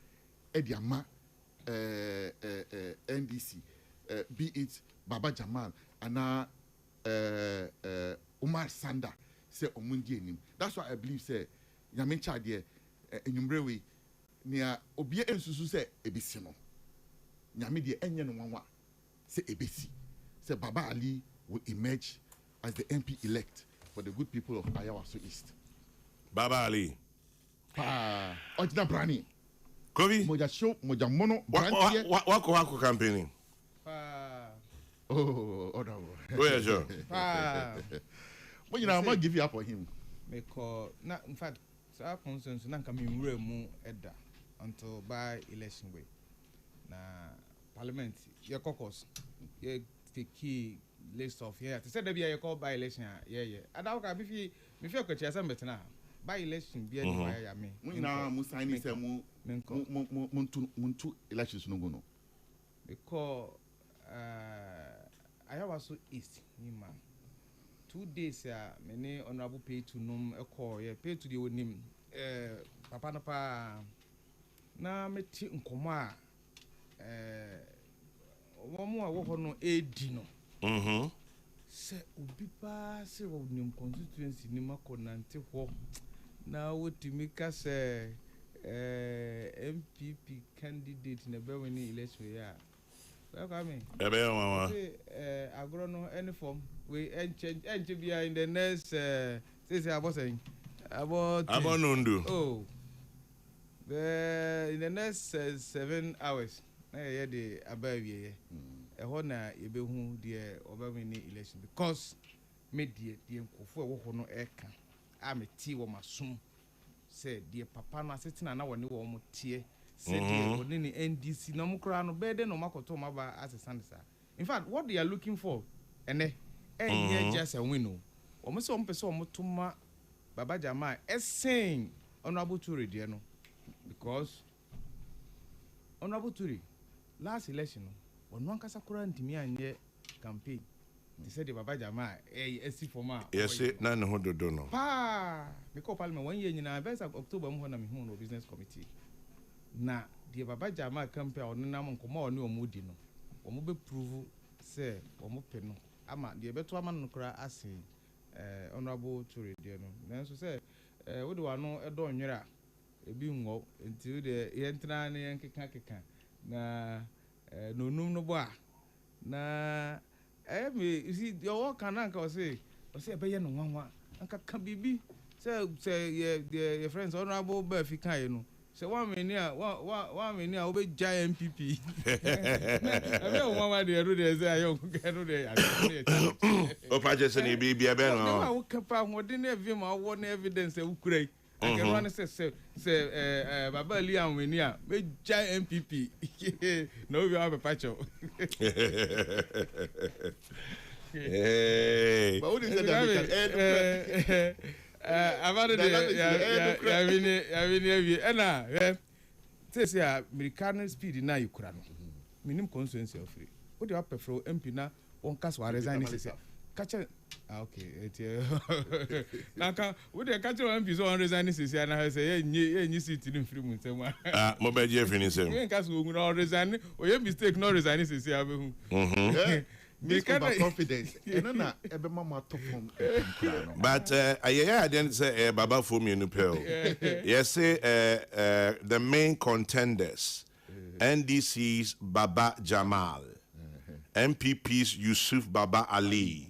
Ediama, NDC, be it Baba Jamal, and Umar Sanda, say Omundi nim. That's why I believe say Yamin Chadie, Enyumrewe, near Obie Ensusu say Ebisino. Nyamidi Enyan Wanwa, say Ebesi, say Baba Ali will emerge as the MP elect for the good people of Ayawaso East. Baba Ali. Ojina Brani. Kobi. Moja show, moja mono. Wako campaigning. Oh, no. Where Joe? But you know, I'm not give you up for him. Because, in fact, our concerns not coming real more edda until by election way. Na Parliament, your caucus, the key list of here. To say that you call by election, yeah. And now, if you could chase some better by election, be anyway. I mean, we now must sign this muntu elections no go no. Because I have also East, Nima. 2 days, many honorable pay to nom a call, pay to the old name, Papa Napa. Now, me tea nkoma. One more walk on a dino. Say, Ubipa, say, of Nim constituency, Nimako Nante Walk. Now, what to make us MPP candidate in a very election? Yeah. Welcome. Agrono any form. We change in the next, say, I was saying, about Nundu. Oh, in the next 7 hours. Yeah, the above ye. A honor, you be who dear over many election because media, the Kofu, no eka. I'm a tea or my soon. Said, dear Papa, na sitting an hour no more tear. Said, dear, any NDC, no more crown, better no Marco Tomaba as a sandsa. In fact, what they are looking for, and eh, just a window. Almost one person to ma Baba Jama, as saying, Honorable Turi, dear no, because Honorable Turi. Last election, when one Kasakura and Timia and ye campaign, They said the Baba Jama, SC Forma. Yes, none who do know. Pa, because Parliament 1 year in October, when I'm in business committee. Na, the Baba Jama compare on Namon Como no Mudino. Or Mobe prove, say, or Mopeno. Ama, the better man cry asking, honorable to read, then so say, what do I know a don yera? A being walk until the Yentran and Kaka. Na, no boa. Na, you see, your work can uncle say, a bayan one. Uncle can be. Say, your friends, honorable Buffy Kayano. Say, 1 minute, 1 minute, I'll be giant PP. I don't want to do this. I don't know. Oh, Pages and baby, I bet I will come out what didn't have him or one evidence that would create. I can run say, Baba Liam Winia, be giant PP. No, you have a patch. Hey, but what is it? About it, I says, American speed now you could minimum consuency of free. What do you prefer? MP na on Caswa resign. Catch okay. Now, would you catch your MPs on resigning? And I say, you see it in free moon. Mobile Jeff in his own resign, or your mistake not resigning. Confidence. But I didn't say Baba for me in the pill. Yes, the main contenders NDC's Baba Jamal, MPP's Yusuf Baba Ali,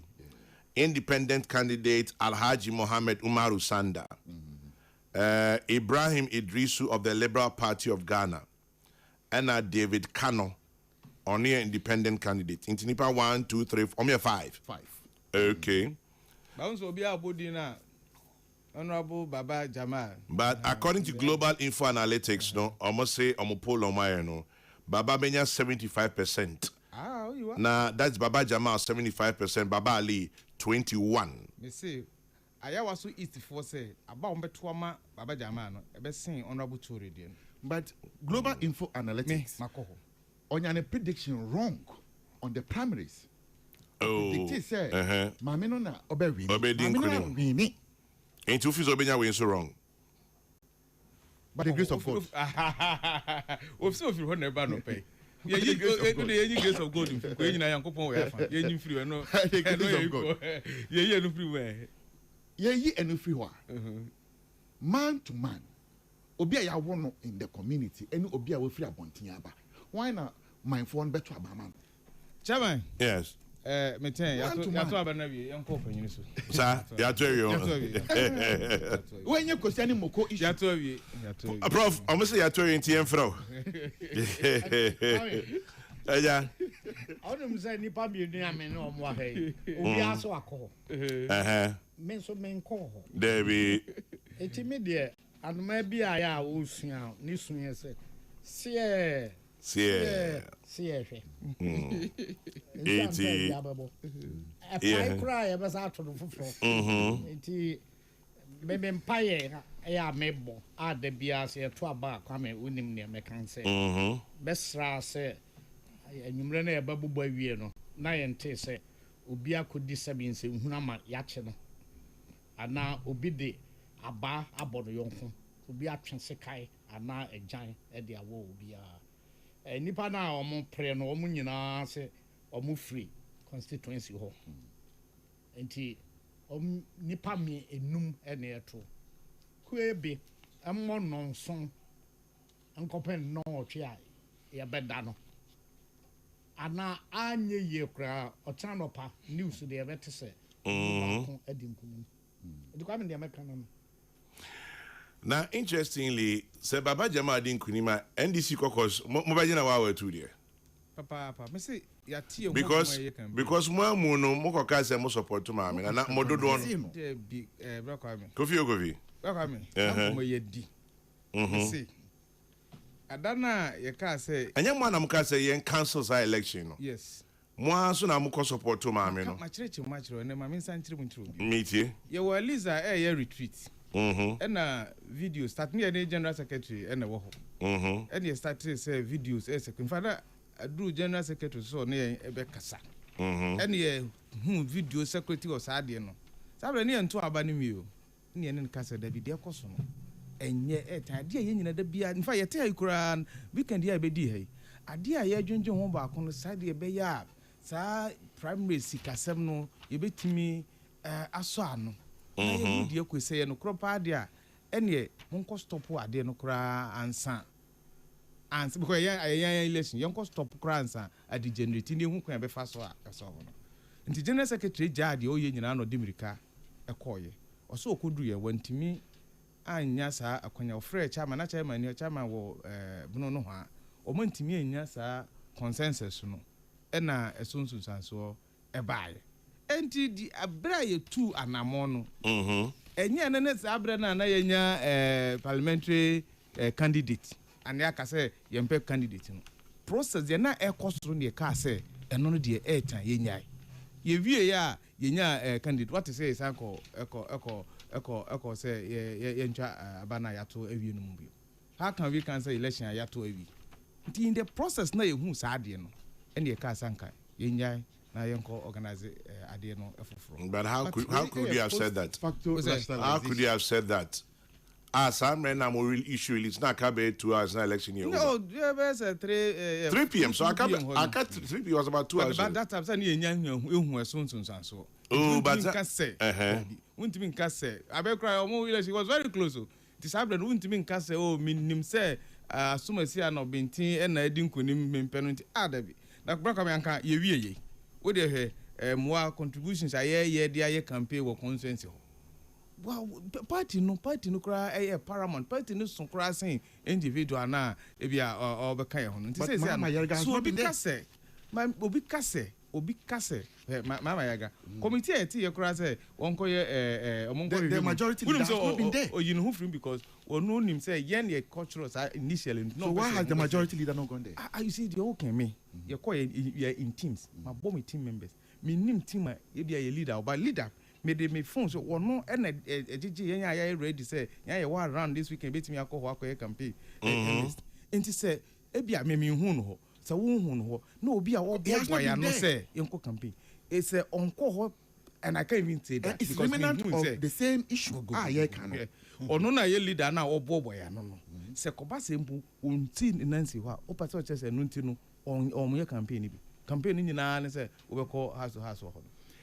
independent candidate Alhaji Mohammed Umaru Sanda, Ibrahim Idrisu of the Liberal Party of Ghana, and David Kano. Only independent candidate. Intinipa 1, 2, 3, 4, 5. 5. Okay. Bounce will be a budina. Honorable Baba Jamal. But according to Global Info Analytics, no, almost say Omopolo no, Baba Benya 75%. Ah, you are. Now that's Baba Jamal 75%, Baba Ali 21. Me see, I was so easy for say about Betuama Baba Jamal, a best saying Honorable Touridian. But Global Info Analytics. On your prediction wrong on the primaries. Oh, they say, Mamino na obewini. Obedin ain't two fees obenya way so wrong. By the grace of God. We've seen if you never no pay. Yeah, you grace of God. When you are young, you free no. Yeah, no free. Yeah, and free one. Man to man. Obia ya wono in the community. Any obia we free abontiaba. Why not my phone better about man? Chairman. Yes. Me tell you, you to abanabi, young couple you so. Sir, you tell you. When you question moko issue. You tell you. Prof, I must say you tell you in TM fro. Yeah. I don't say ni pa bi ni ame no mo ahe. Obi aso akọ. Men so men ko. Debi. Eti me de anoma bi aya a wo sua ni sua se. Sie hwe. 80. I cry ever sa to fufuro. Eti me mpaye ya mebo a da bia se to aba kwame unim ne me kan se. Besra se enumre na eba bubo awie no na yente se obi akodi sabi nse huna ma ya che no. Ana obi de aba abodo yonko. Obi atwe se kai ana ejan e de awo obi a nipa na omo pre no omo nyina se omo free constituency ho enti nipa mi enum ene eto kuebe ammo nonson ankopen no otwe a ye beda no ana anye ye kra otanopa news de ebete se adinkum edikwa me de meka no. Now, interestingly, say Baba Jamal din kunima NDC caucus mo bajina wa we tu there. Papa, me say ya tie because mo no mo koka say mo support to ma me na mo dodo on. Kofi. Mo ye di. See. Adana ye ka say anya mo na mo ka say yen cancel that election no. Yes. Mo aso na mo support to ma me no. Ma chire na ma me san chire mo ntro bi. Meetie. Ye wa Liza ye retreat. And video start me a general secretary and a wo and you start to say videos as a father I do general secretary so near ebe kasa ɛne yɛ video security wɔ saa adeɛ no saa bɛrɛ ne yɛ nto aba no mi o ne yɛ ne ka sɛ dabi deɛ kɔ so no ɛnyɛ ɛtan adeɛ a yɛ nyina da bia nfa yɛte ha yi koraa weekend yɛ a yɛbɛdi ha yi adeɛ a yɛdwendwen ho baako no saa deɛ ɛbɛyɛ a saa primary sikasɛm no yɛbɛtumi asɔ ano na yɛhu deɛ kɔ sɛ yɛ no korɔ paa deɛ a ɛneɛ monkɔ stop adeɛ no koraa ansa because yɛn election yɛnkɔ stop koraa ansa ade generate ne ehu kwan bɛfa so a ɛsɔ hɔ no nti general secretary gyaa deɛ ɔyɛ nyinaa na ɔde mirika ɛkɔɔyɛ ɔsɛ ɔkɔdu yɛ wɔntumi anya saa akwanya ɔfrɛ chairman na chairman wɔ bono no ho a ɔmo ntumi anya saa consensus no ɛna ɛsonsunsansoɔ ɛbaeɛ ɛnti di abere a yɛtu anamɔ no ɛnyɛ ne saa abere no a na yɛnya parliamentary candidate ane aka sɛ yɛmpɛ candidate no process yɛ na ɛkɔ soro ne yɛka sɛ ɛno no deɛ ɛɛtan yɛnyae yɛwie yɛ a yɛnya candidate wate sɛ yɛsan ɛkɔ sɛ yɛntwa aba no a yɛato awie no mu bio how can we cancel election a yɛato awie nti in the process na yɛhu saa adeɛ no ɛne yɛka sanka yɛnyae na yɛnkɔ organize adeɛ no ɛfoforɔ. But how could you have said that? How could you have said that? Some right now will issue it's not cabe 2 hours na election year. No, yeah, 3 p.m. So I can't 3 p.m. was about 2 hours. But that time say ehu so. Oh, but Untimi nka say abekra omo election was very close. Disabled untimi nka say oh minim say asumasi na obintin e na edi nkonim mempe nti adabi. Na braka me anka ye wie wo de hwe moa contributions aye de aye campaign wo constituency ho. Wow, party no kra paramount party no so kra sen individual na e bia obeka ye ho nti say so obi kase mama yaga committee eti ye kra say wonko ye omonko the majority leader has not been there. You know who from because we know him say yen ye cultural initially no. So why has the majority leader not gone there? You see the okay me ye call ye in teams my bomb team members me nim team e bia ye leader but leader me phone so one no na ejiji yen ya ready say yen ye wa around this weekend betimi akọ ho campaign enti say e bia me hu no ho say wo hu no ho na obi a wo boy ya no say yenko campaign e say onko ho and I can't even say that it's remnant of the same issue ye can ono na ye leader na wo boy ya no say koba say mbu onti nancy ho o pata o chese no nti no on ye campaign bi campaign ni nyina ne say wo be call house ho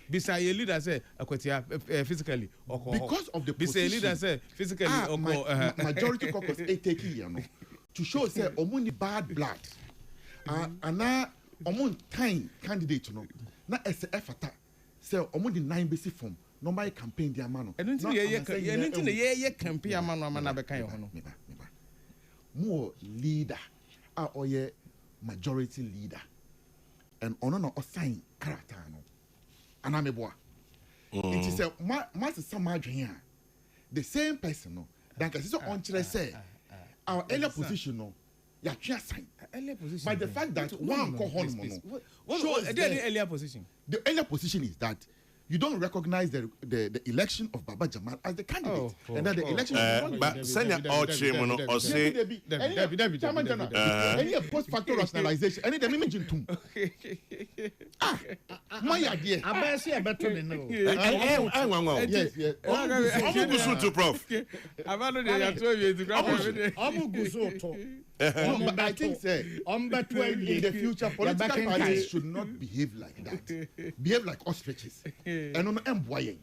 Bisa a leader say physically because of the position. Bisa a leader say physically majority caucus take you know to show say omuni bad blood and now omun time candidate no na effort say omuni 9 basic form normal campaign dia ma no enti ye campaign ama no ama na be kan ye ho no more leader oye majority leader and ono no assign character no anameboa it is a some adwen the same person no that is so on chere say our earlier position no ya twa sign earlier position by the fact that one call hon no shows the earlier position the earlier position is that you don't recognize the election of Baba Jamal as the candidate and that the election but senior Ochimono or say any post factor rationalization any the image tum my idea abesi ebeto ne no yes omugusu to prof abano de ya to we to omugusu to but I think say in the future political parties should not behave like that behave like ostriches and on emboying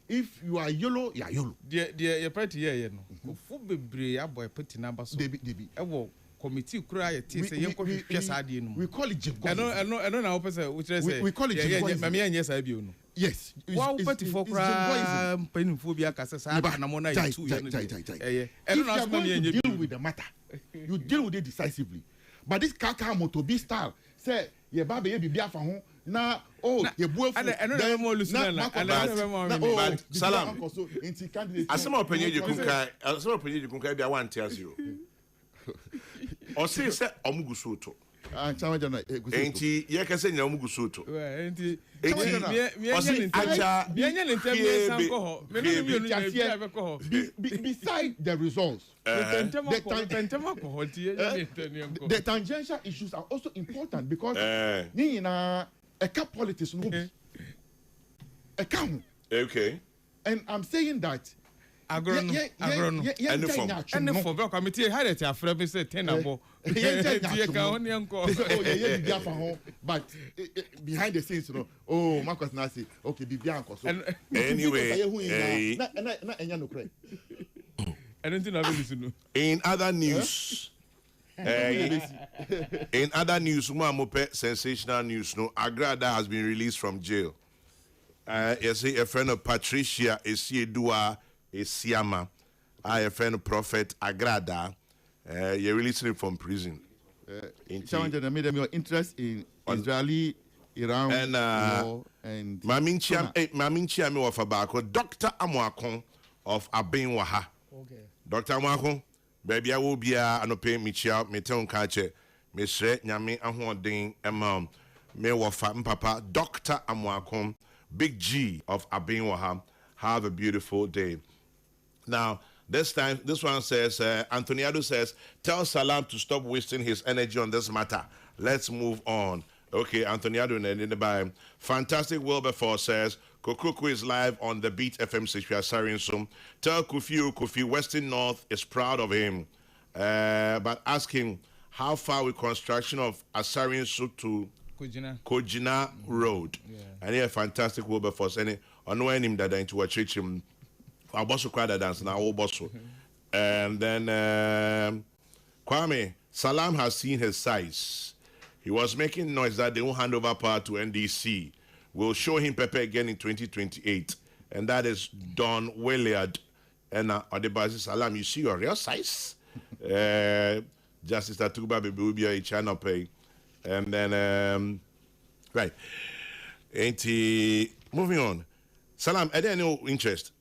if you are yellow you are yellow the party here no fu bebre aboy party number so debi ewo committee kura ye ti say yenko hwehwe saade no we call it jingo eno na opese we tell say we call it jingo mama yen yes abi no yes wow party for kura panimfo bi akase sa na mo na ye two ye eno na so me yen deal with the matter you deal with it decisively but this kaka moto be style say ye ba be ye bibia fa ho na ye buafu then mo lusuna na salam inti candidate asema openye jikunka bia 1 0 o say omugusu to Chama General. Enti ye ka se nyam gu so to. Enti beside the results, the tangential issues are also important because a cap politics no account. Okay. And I'm saying that agrono and for the committee had it after me say tenable but behind the scenes Marcus Nasi okay bibia nko so anyway in other news in other news sensational news no Agrada has been released from jail. You see a friend of Patricia Esiedua Esiama, a friend of Prophet Agrada, you're releasing him from prison. Your interest in Israeli, Iran, and Mamin Chiame of Abako, Dr. Amwakon of Abenwaha. Okay. Dr. Amwakon, baby, I will be a pay me chia, me town catcher, me shred, Yami, and one ding, and me wafa, papa, Dr. Amwakon. Big G of Abenwaha, have a beautiful day. Now, this one says, Antoniado says, tell Salam to stop wasting his energy on this matter. Let's move on. Okay, Antoniado in the by. Fantastic Wilberforce says, Kokrokoo is live on the Beat FM 6. We are sorry soon. Tell Kofi, Western North is proud of him. But ask him how far with construction of Asarian Soup to Kojina Road. Yeah. And here fantastic Wilberforce. And I know him that into a church him. I also cried that dance now. And then Kwame Salam has seen his size. He was making noise that they won't hand over power to NDC. We'll show him Pepe again in 2028. And that is Don Williard. And on the basis, Salam, you see your real size? Justice Tatuba baby will be a channel pay. And then, right. Ain't he moving on? Salam, are there any interest?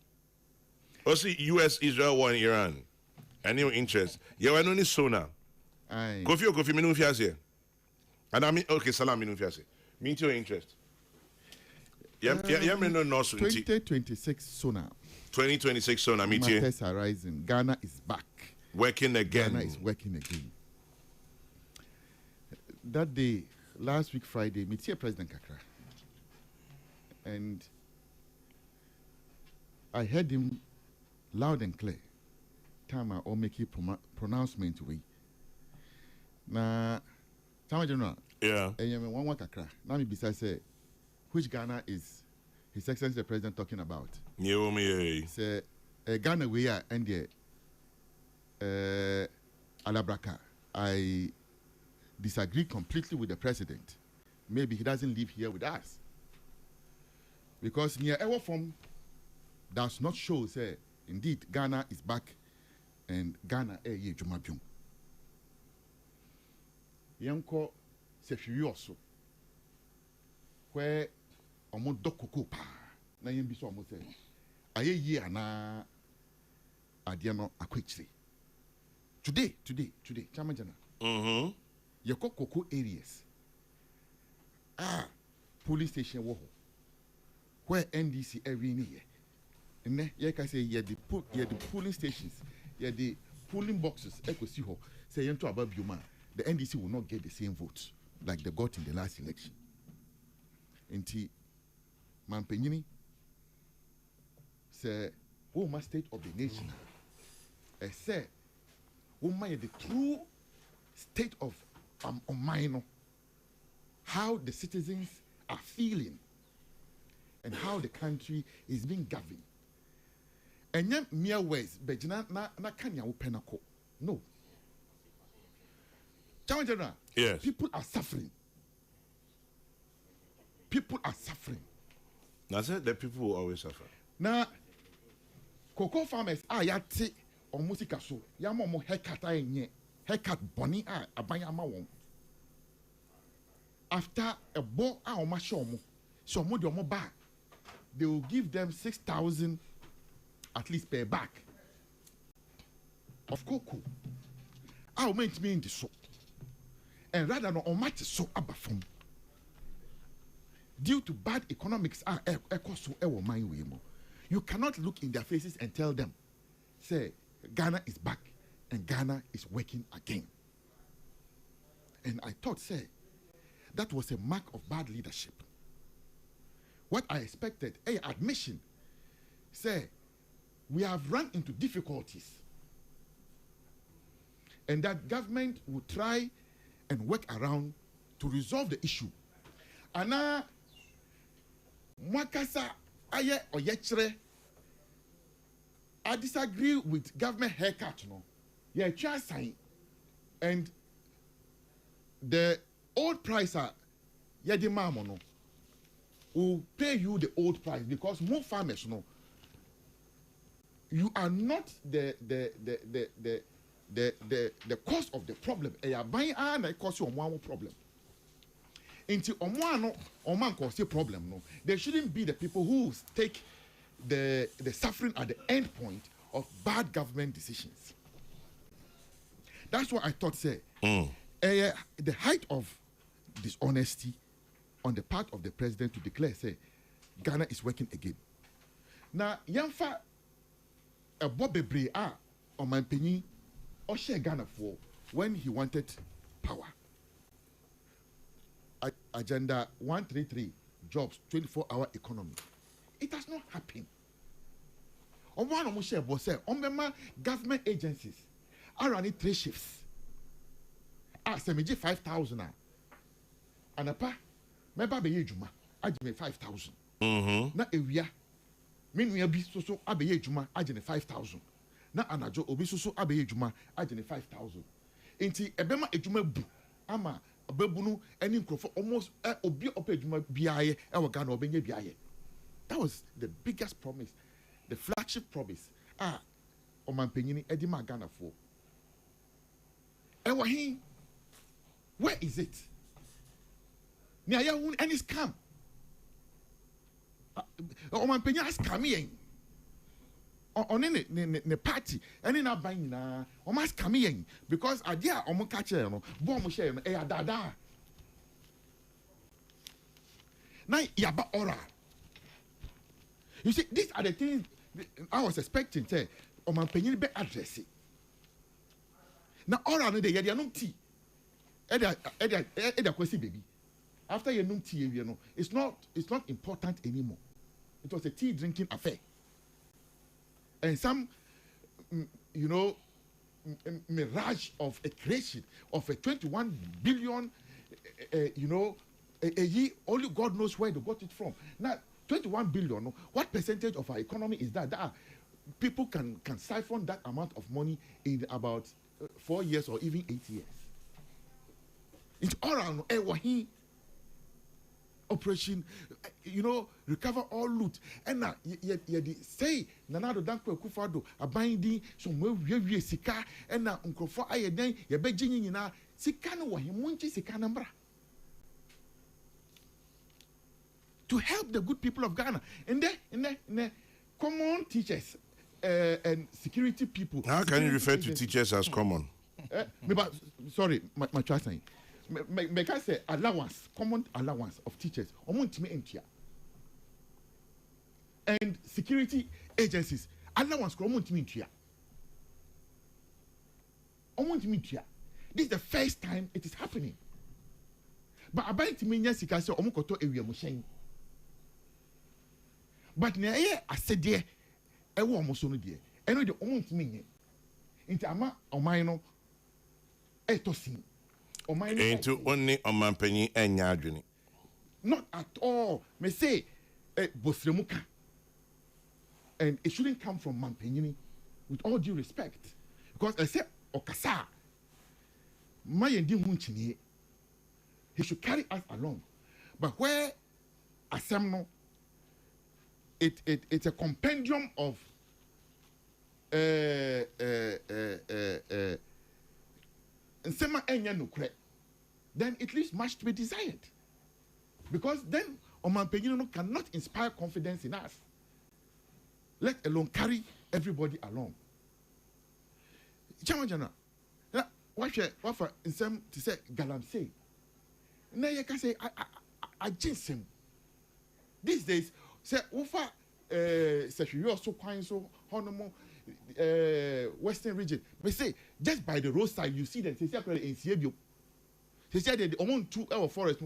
Also, US, Israel, war in Iran. Any interest? You are only sonar. Kofi, me no fiase. And I mean, okay, Salam, me no fiase. Mean your interest. Yeah, me no 2026 sonar. 2026 sonar, me too. Markets are rising. Ghana is back. Working again. Ghana is working again. That day, last week Friday, meet here President Kakra. And I heard him loud and clear. Time I make a pronouncement way. Na Tama General. Yeah. And one Kakra. Now me besides say, which Ghana is His Excellency the President talking about? Say Ghana we are and the Alabraka. I disagree completely with the president. Maybe he doesn't live here with us. Because near our form does not show, say, indeed, Ghana is back and Ghana ye Jumabium. Yanko se furioso. Where omo dokoko pa na yem biso omo say aye ye ana adiano akwechire. Today, Chamajana. You Kokrokoo areas. Police station wo where NDC every year. And you can say the polling stations, the polling boxes, say you to above you man. The NDC will not get the same votes like they got in the last election. Inti man penini say my state of the nation. I say the true state of minor, how the citizens are feeling and how the country is being governed. And yet mere words, but na kanya upenako. No. Yes. People are suffering. People are suffering. Now said that people will always suffer. Now, cocoa farmers are yati or musikaso. Yamomo haircut bunny abayama won. After a ball or mashomo, so more back, they will give them 6,000 at least per bag of cocoa. I'll make me in the soap. and rather than on match so abafom. Due to bad economics, you cannot look in their faces and tell them, say, Ghana is back and Ghana is working again. And I thought, say, that was a mark of bad leadership. What I expected, admission, say, we have run into difficulties. And that government will try and work around to resolve the issue. And now, Mwakasa aye oyechre. I disagree with government haircut, no. Yeah, just sign. And the old price the mama no will pay you the old price because more farmers no. You are not the cause of the problem. You are buying and cause you one problem. Into oman cause a problem no. There shouldn't be the people who take the suffering at the end point of bad government decisions. That's what I thought. Say the height of dishonesty on the part of the president to declare, say, Ghana is working again. Now, Yamfa a Bobby on my penny or share Ghana for when he wanted power. Agenda 133 jobs, 24-hour economy. It has not happened. On one of my share was said, on my government agencies are running 3 shifts. Send me 5,000 and a pa, my baby juma, I give me 5,000. Na area, mean we be so abe juma, I give 5,000. Na anajo obi so abe juma, I give 5,000. Inti ebema ejuma bu, ama abebunu any for almost obi opejuma biaye, our Ghana obenye biaye. That was the biggest promise, the flagship promise. Oman penyini edima Ghana for. Ewahi, where is it? Niaya won any scam. Oman penya scam yen. On any party, any na buying na oman scam yen because idea omo catch no, bo share no dada. Na yaba ora. You see, these are the things I was expecting. Say, oman penyin be address it. Now, all around the year, no tea. Eda kwesi baby. After you no tea, you know, it's not important anymore. It was a tea drinking affair. And some, mirage of a creation of a 21 billion, a year, only God knows where they got it from. Now, 21 billion, what percentage of our economy is that? People can siphon that amount of money in about 4 years or even 8 years. It's all around operation, recover all loot. And now, you say, Nanado Danko Kufado, a binding, some way sika, and now Uncle for I then, you're begging in a Sikano, he won't Sikanambra. To help the good people of Ghana. And then, common teachers and security people. How can you refer to teachers as common? Sorry, my trust name. Make I say allowance, common allowance of teachers. And security agencies, allowance common. This is the first time it is happening. But about me, yes, you can say Omokoto area machine. But now, I said, dear, I want almost only dear. I know the only thing into Ama or Mino, Etosin. Into only on my penny and yardini. Not at all. May say, Bosremuka. And it shouldn't come from Mampenini, with all due respect. Because I say, Okasa, Mayendi Munchini, he should carry us along. But where Asemno, it's a compendium of then it leaves much to be desired. Because then Oman Peñino cannot inspire confidence in us, let alone carry everybody along. what for in some to say galamsey. Now you can say I jinx him. These days, say Ufa you also quite so honorable Western region. But say just by the roadside you see that they say in Siebio. They said that among 2 hour forest.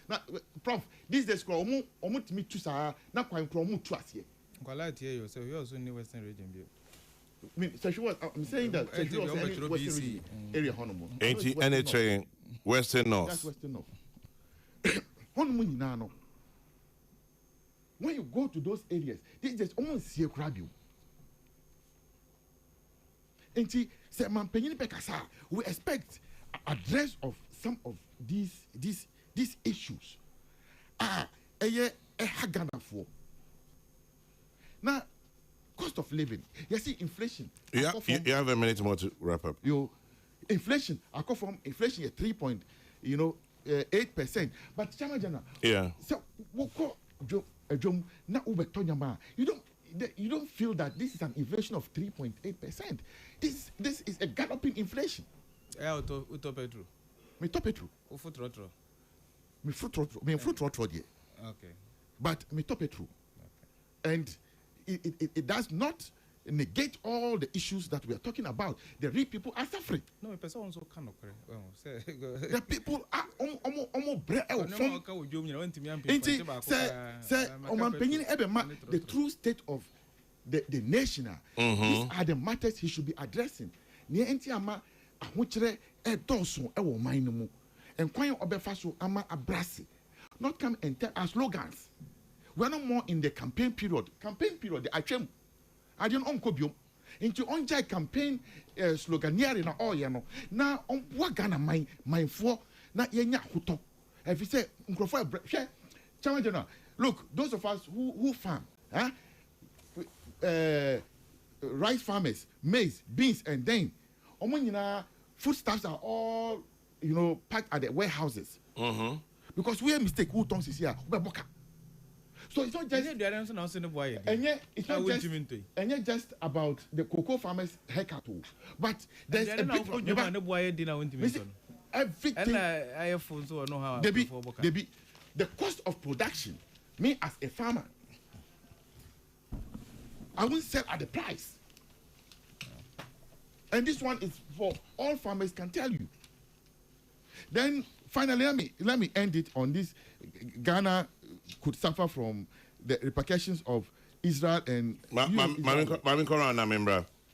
Now, Prof, these days almost me to sa na quite promote to us here. Quality you so you also in Western region. I mean, I'm saying that you also in Western region area honorable. Ain't he anything Western North? That's Western North. Honorable when you go to those areas, this is almost see a crab you. And see, say man penny pekasa, we expect address of some of these issues. Hagana for. Now, cost of living. You see, inflation. Yeah, you have a minute more to wrap up. Inflation. I come from inflation at 3.8%. But Chamajana. Yeah. So you don't feel that this is an inflation of 3.8%. This is a galloping inflation. Utopetru. Me topetru. Ufutrotro. Me frutrotro there. Okay. But me topetru. And it does not negate all the issues that we are talking about. The real people are suffering. No, the person also cannot. The people are the true state of the nation. These are the matters he should be addressing. And not come and tell us slogans. We're no more in the campaign period. I didn't uncobium into on-jai campaign sloganeering na all you know. Now on what Ghana my for na yenya huto. If you say look, those of us who farm, rice farmers, maize, beans, and then foodstuffs are all packed at the warehouses. Because we are mistake who tongues is here. So it's not just just about the cocoa farmers haircut, but there's a big everything. The cost of production. Me as a farmer, I won't sell at the price. And this one is for all farmers can tell you. Then finally, let me end it on this. Ghana could suffer from the repercussions of Israel and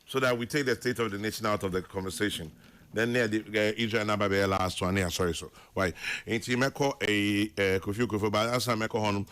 so that we take the state of the nation out of the conversation. Then near the Israel and Ababe last one here. Sorry, so why? Ain't he meko a Kofi, but as I meko honum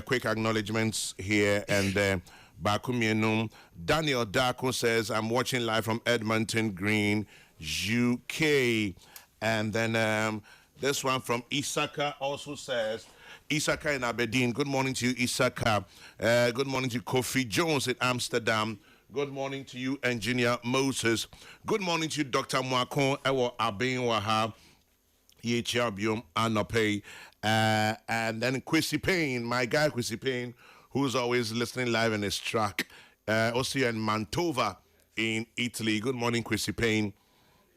quick acknowledgements here and Bakumienum. Daniel Darko says, I'm watching live from Edmonton Green, UK. And then this one from Isaka also says, Isaka in Aberdeen. Good morning to you, Isaka. Good morning to Kofi Jones in Amsterdam. Good morning to you, Engineer Moses. Good morning to you, Dr. Mwakon Ewo Abin Waha. Yechiabium Anope. And then Chrissy Payne, my guy Chrissy Payne, who's always listening live in his track. Also in Mantova in Italy. Good morning, Chrissy Payne.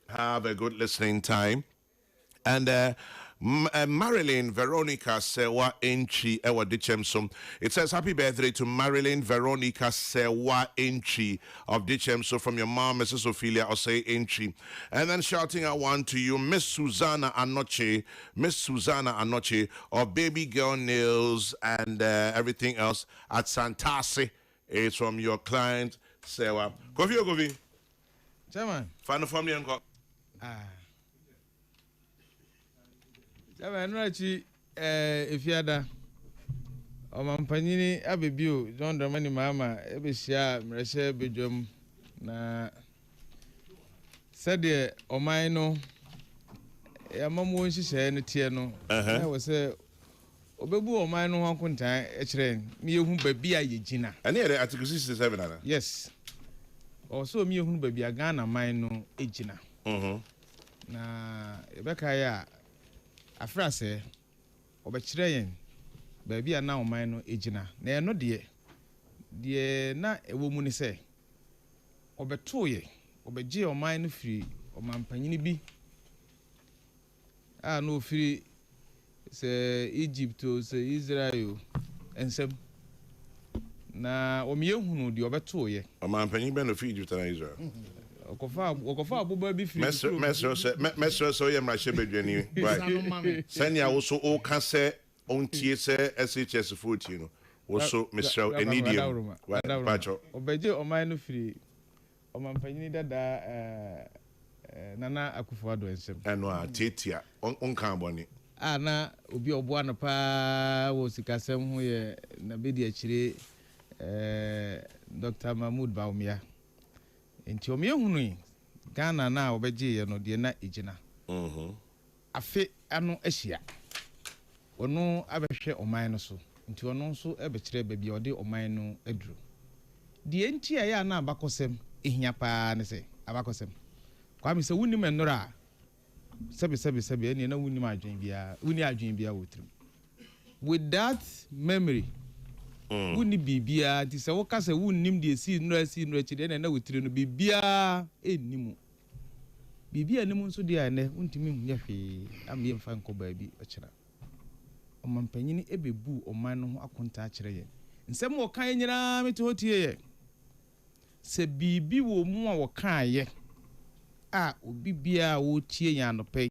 Have a good listening time. And Marilyn Veronica Sewa Enchi Ewa Dichemsum. It says happy birthday to Marilyn Veronica Sewa Enchi of Dichemso from your mom, Mrs. Ophelia Osei Enchi. And then shouting out one to you, Miss Susanna Anoche of Baby Girl Nails and everything else at Santasi. It's from your client Sewa. Kofi. Chairman. Final family uncle. Chairman, if you had Omampanyini Abibio, John Dramani Mama, Ebishia, Mreshe Bejum, na said the Omaino, a mamu, she said, and Tiano. I was say, Obebu Omaino, one contain, a train, me whom baby a Yegina. And here the Article 67. Yes. Also, me whom baby a Ghana, mine, Egina. Na Rebecca. Afra say obekire yen baabi a na oman no ejina na eno de na ewo mu ni say obeto ye obeje oman no firi oman panyini bi Ah no free say Egypt o say Israel ensem na omiye hunu de obeto ye Amampanyin be no fi Egypt na Israel. Okofa abuba bi free. Mesro so ye mra shebedwani. Right. Senya wo so o ka se ontie se SHS 14 no. Wo so mesro enidium. Pacho. Obeje oman no free. Omampanyin dada Nana Akufo-Addo ensem. Eno a tetia on kan boni. Na obi obo an pa wo sikasem ho ye na be di akire Dr. Mahmoud Baumia. Enti omi ehunu Ghana na obeje ye no de na ejina. Afe ano ahia. Ono abehwe oman no so. Enti ono nso ebekire ba bia ode oman no aduru. De enti aye na abakosem ehia pa ne se abakosem. Kwa mi se wuni menora sebe eni na wuni ma adwen bia wotrim. With that memory wuni bibia ti se wo ka se wunnim de si nura chide na wotiri no bibia ennimu bibia nimu nso de ane untimi hu yahwe am ye mfa nko baabi okira omampanyini ebebu oman no ho akonta akire ye nsem wo kan nyina mete hotie ye se bibi wo mu a wo kan ye obi bia wo tie yan no pay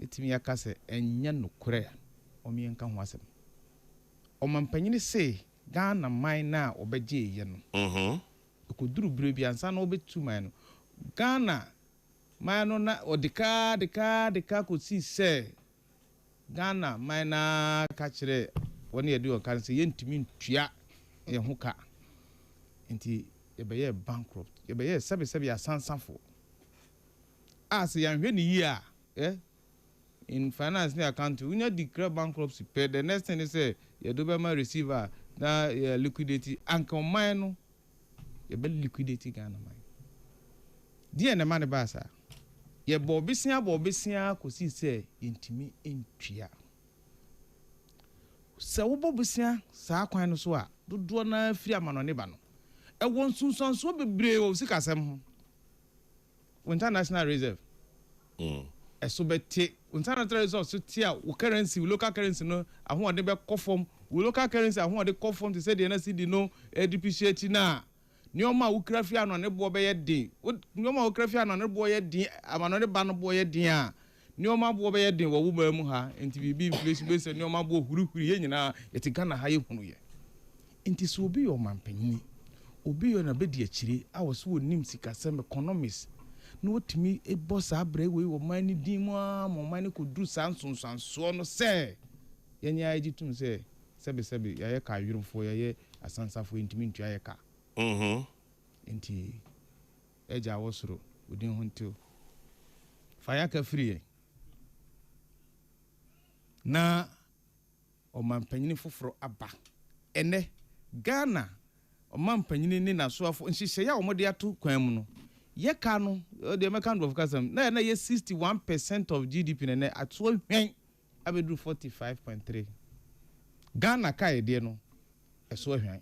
etimi yakase enya no kure omi enka ho asem omampanyini se Ghana man na obeje ye no okoduru bire bia ansa na obetu man no Ghana man no na odeka ko si se Ghana man na ka kire woni ye di o kan se yentimi ntua ye ho ka enti ye be ye bankrupt ye be ye sebe asansafo as yan hwe ni year in finance ni account when you declare bankruptcy pay the next thing is say you do be my receiver na liquidity anka man no you be liquidity Ghana man die na man ba sa ye bobesia ko si say intimi entua se wo bobesia sa kwan no so a dodo na firi amanone ba no e won sunsunso bebre wo sikasem ho international reserve eso beti international reserve so tia wo currency local currency no ahon ode be kofom wo local currency ahon ode kofom to say the NCD no depreciate na nioma wo krafia no ne bo be ye din nioma wo krafia no ne bo ye din amano ne ba no bo ye din a nioma bo be ye din wo wo ba mu ha enti bibi inflation be say nioma bo hurihuri ye nyina yeti Ghana ha ye hunu ye enti so obi yo mampanyini obi yo na be di akire a wo so wonim sikasem economics no timi e boss abre we wo man ni din mo man ko dru sansonsanso no se yenya agitum se sebe ya ye ka yurumfo ya ye asansafo intimi ntua ye ka enti eja wosoro odin honto faya ka free na o mampanyini foforo aba ene Ghana o mampanyini ni na so afo nhihye ya o mode ato kwan mu no ye ka no the American of custom na ye 61% of GDP na ato hwen abedu 45.3 Ghana ka ye no eso hwen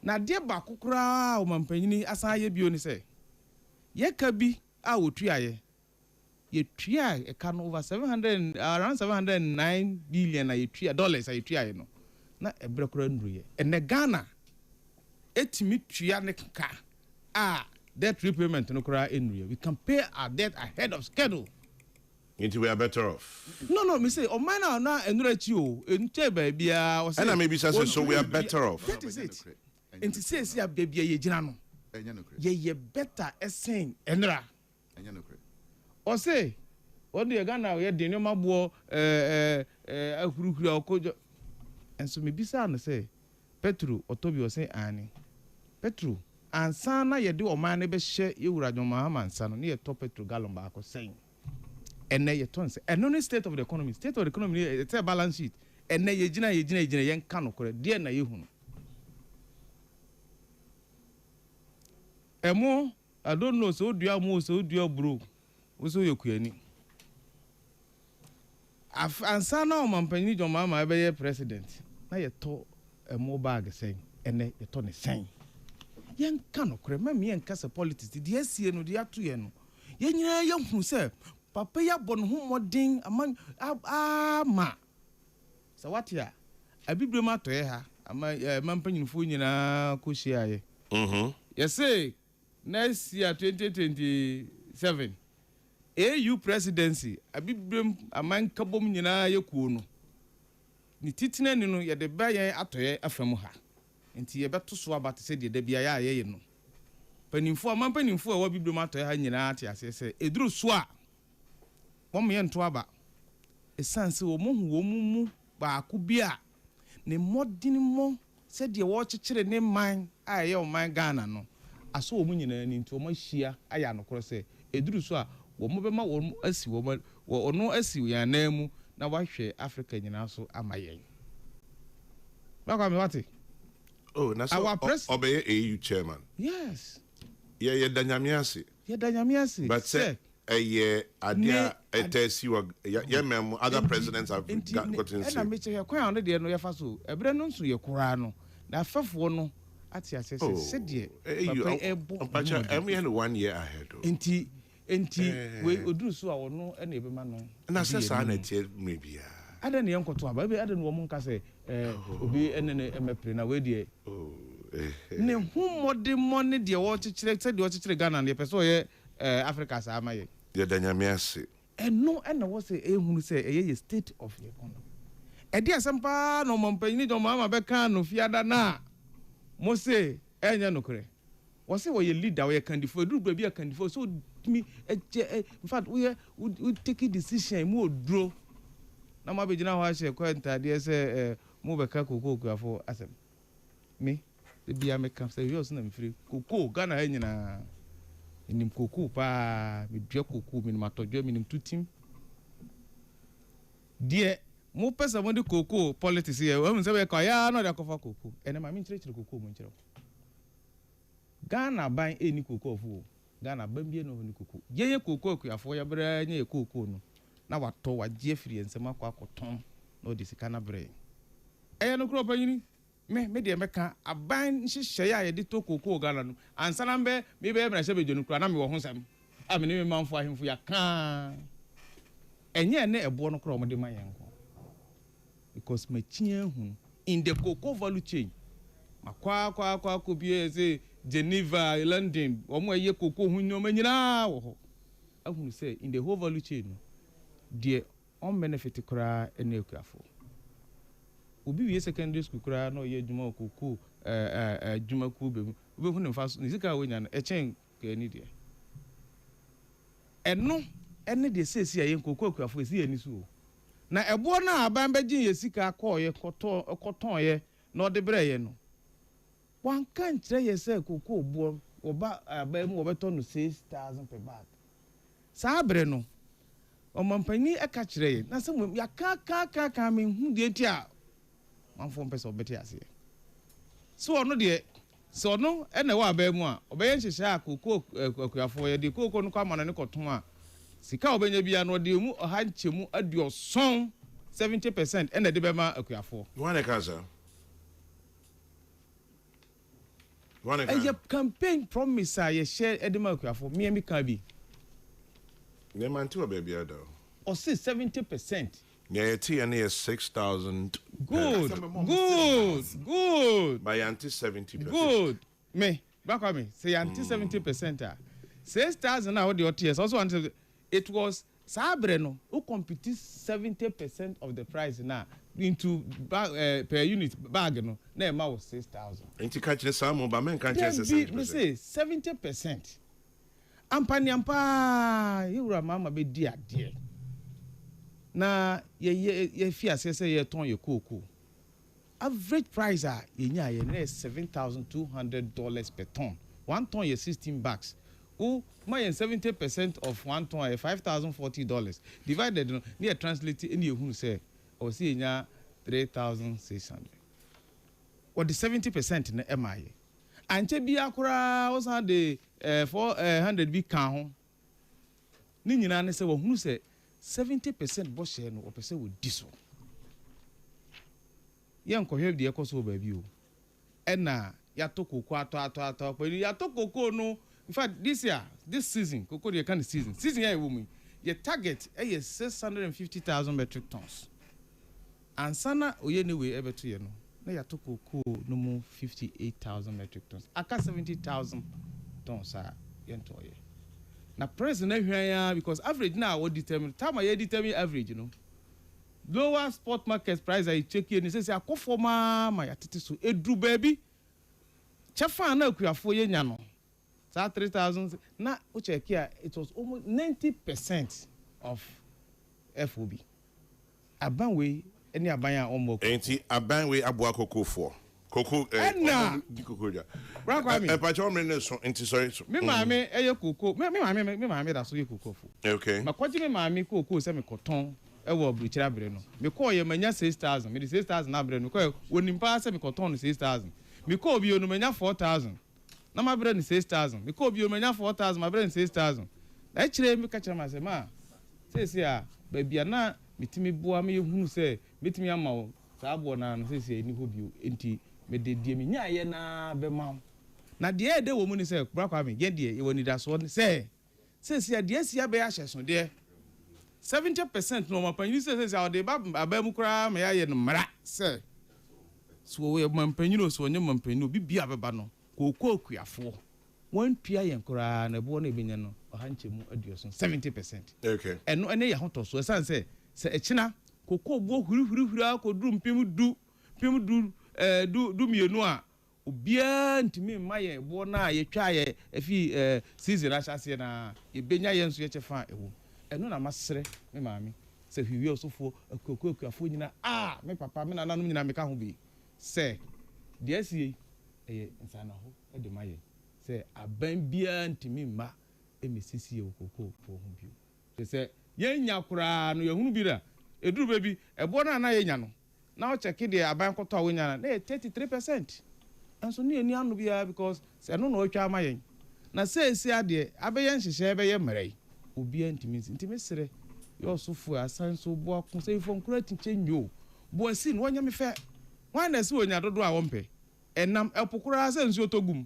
na de ba kokora o mampanyini asan ye bio ni se ye ka bi a wotua ye tua e ka no over 700 around 709 billion na ye tua dollars ye tua ye no na ebre kora ndru ye ene Ghana etimi tua ne ka debt repayment no kora enru we can pay our debt ahead of schedule into we are better off. No me say o man na enura chi o ente ba bia o say and maybe say so we are better off. That is it. Enti say ya bia ye gina no ye better esen enura enya no kre o say o de Ghana ye de no mabo ahuruhuru akojo enso me bisa no say Petro otobi o say ani Petro ansana ye de o man ne be hye yewura Joma Hamansa no ne ye top Petro gallon ba ko sen ene ye ton se eno ne state of the economy it's a balance sheet ene ye gina ye nka no kore de na ye hunu emo I don't know so dua mo so dua bro wo so yekuani ansana o mampani Joma ma be ye president na ye to emo bag sen ene ye to ne sen yen ka no kore ma me yen ka se politics di asie no di ato ye no ye nyina ye hu se papa ya bɔ no ho mmɔden ama sɛ wate a abibrem atɔɛ ha ama mampanyinfoɔ nyinaa kɔhyiaeɛ yɛse next year 2027 AU presidency abibrem aman kabom nyinaa yɛkuo no ni titena ni no yɛde ba yɛn atɔɛ afam ha nti yɛbɛto so aba te sɛ deɛ da bia yɛayɛ no panimfoɔ amampanimfoɔ a wɔ bibrem atɔɛ ha nyinaa te ase sɛ eduru so a wɔn yɛ nto aba esan sɛ wɔn mu baako bi a ne mmɔden mo sɛdeɛ wɔkyekyere ne man a ɛyɛ ɔman Ghana no aso wɔn nyinaa ni nti wɔn ahyia ayɛ anokorɔ sɛ eduru so a wɔn bɛma wɔn asi wɔn asi yɛn anan mu na wahwɛ Africa nyinaa so ama yɛn bakwa me wate oh na so obey AU chairman yes yeah danyamiase but say idea etesi mem other presidents have gotten say na me che kwan no de no yefa so ebre no nso ye kura no na afafo no ati ase se de papa ebo pacha em 1 year ahead enti we oduru so a wono na ebema no na se sa na tie mebia ada ne yenkoto aba be ada no wo monka se obi ene emepre na we de ne humode money de wo kyekyere se de wo kyekyere Ghana ne pese o ye Africa sa amaye ye danyamiase eno na wo se ehunu se eye state of the economy e de asempa no mompanyini do mama be kan no fiada na mo se enye nokre wo se wo ye leader wo ye candidate do bia a candidate so me in fact we take a decision mu oduro na ma be gina ho ahye kwenta de se mu be ka Kokrokoo afo asem me de bia me ka se yo so na me free Kokrokoo Ghana ha nyina nim Kokrokoo pa me dua Kokrokoo me matodwa me nim tutim de mu pesa mo de Kokrokoo politics ye wo se be ka ya no de akofa Kokrokoo ene ma me nkyerechire Kokrokoo mo nkyerɛ Ghana ban eni Kokrokoo fo Ghana bambie no ni Kokrokoo yeye Kokrokoo afo ya bra nya Kokrokoo no na wato waje firi ensem akoton no de sika na bre no kro panyini me de meka aban hyehyɛ ya ye de to Kokrokoo Ghana no ansa na mbe me be mra hye be jonu kra na me wo ho sam a me ne me manfo ahemfo ya ka enye ne ebo no kra o de mayen ko because machia hu in the Kokrokoo value chain makwa ko bi say Geneva London omo ye Kokrokoo hu nyoma nyina wo ho ahunu say in the whole value chain no de on benefit kra ene akuafo obi wie secondary school kra na ye djuma Kokrokoo djuma ku be mu obi hu ne fa ni sika wo nya na echen ka ni de ene de sesi aye Kokrokoo akuafo esi ani so na ebo na aban begin ye sika ko ye koton ye na ode bre ye no wan kan kire ye se Kokrokoo bo oba aban mu obeto no 6,000 per bag sa bre no omampani eka kire ye na se ya ka me hu de ti a manfo mpese obeti ase so ono de so no ene wa aban mu a obeye nhyehyɛ a Kokrokoo akuafo ye de Kokrokoo no kwa amana ne koton a sika obenya bia no de mu oha nchemu aduoson 70% ene de bema akuafo wane kaza a campaign promise a share edema akuafo me ka bi ne mantu baby ada or say 70%. Yeah, TNA is 6,000. Good. By anti 70%. Good. Me, back on me. Say anti 70%. 6,000 now the OTS also until it was Sabreno who competes 70% of the price now into per unit bag no. Na ma was 6,000. Ain't you catching some but men can't say 70%. Ampa you mama be dear. Na ye fear say ye ton ye Kokrokoo. Average price ye $7,200 per ton. 1 ton ye 16 bags. Oh, my 70% of 1 ton $5,040. Divided near translate in you who say or see nya 3,600. Or the 70% in MI. And be akura was had the 400 big count. Nina say who say 70% boss share no opese with diesel. Yan ko have the ekoso baby o. Ena ya to Kokrokoo ato but ya to Kokrokoo no in fact this year this season Kokrokoo dey kind of season ya woman your target is 650,000 metric tons. And sana oyenwe ebe to no. Na ya to cocoa no more 58,000 metric tons. Aka 70,000 tons are yentoye. Na price na hwaya because average now what determine time I determine average, you know. Lower spot market price I check here and say akofoma ma ya tete so edru baby. Chafa na akuafo ye nya no. Sa 3,000 na o check here it was almost 90% of FOB. Abanwe any abanya omo. Enti abanwe abua cocoa for. Cocoa di cocoa ja. Pacho me so enti sorry. Me maame eye cocoa. Me maame da so ye cocoa for. Okay. Makwaji me maame cocoa se me koton e wo bruchira bere no. Me call ye manya 6,000. Me 6,000 na bere no. Ko onimpa se me koton 6,000. Me call bi onu manya 4,000. Na ma bere ni 6,000. Me call bi onu manya 4,000, ma bere ni 6,000. Na chire me ka chira ma se ma. Se a ba bia na mitimi boa me hunu se mitimi ama wo sa abo na no se ni hobio enti me de die me nya ye na be ma na de e de wo mu ni se bra kwa me ge de e woni da so ni se a de sia be ya hyeso de 70% no ma panyi se a de ba mu kra me ya ye no mra se so we ma panyi no so onye ma panyi no bibia be ba no kokoo kuafo won tua yen kra na bo na ebenya no ohanche mu aduoso 70%. Okay. Eno ene ya hoto so san se echina kokoo bo huri akoduru mpem du mienu a obia ntimi maye bo na ye twa ye afi season achase na ebenya ye nso ye chefa ewo eno na masere me maami se hwiwi osofo kokoo kuafo nyina me papa me nananom nyina me ka ho bi se de asie eye nsana ho e de maye se aban bia ntimi ma emesisi ye kokoo fo ho bio se ye nya kura no ye hunu bi da eduru baby ebo na ye nya no na o check de aban koto a wo nya na 33%. Anso ne ani anu bia because se no o twa ma yen na se ade abeyen hyehyɛ be ye mmerɛ obi antimi sere yo sofo asan so bo akon se ifo nkura tinche nyo bo asi no nya me fe wan na se onya dodo a wo mpe enam epokura se nsu otogum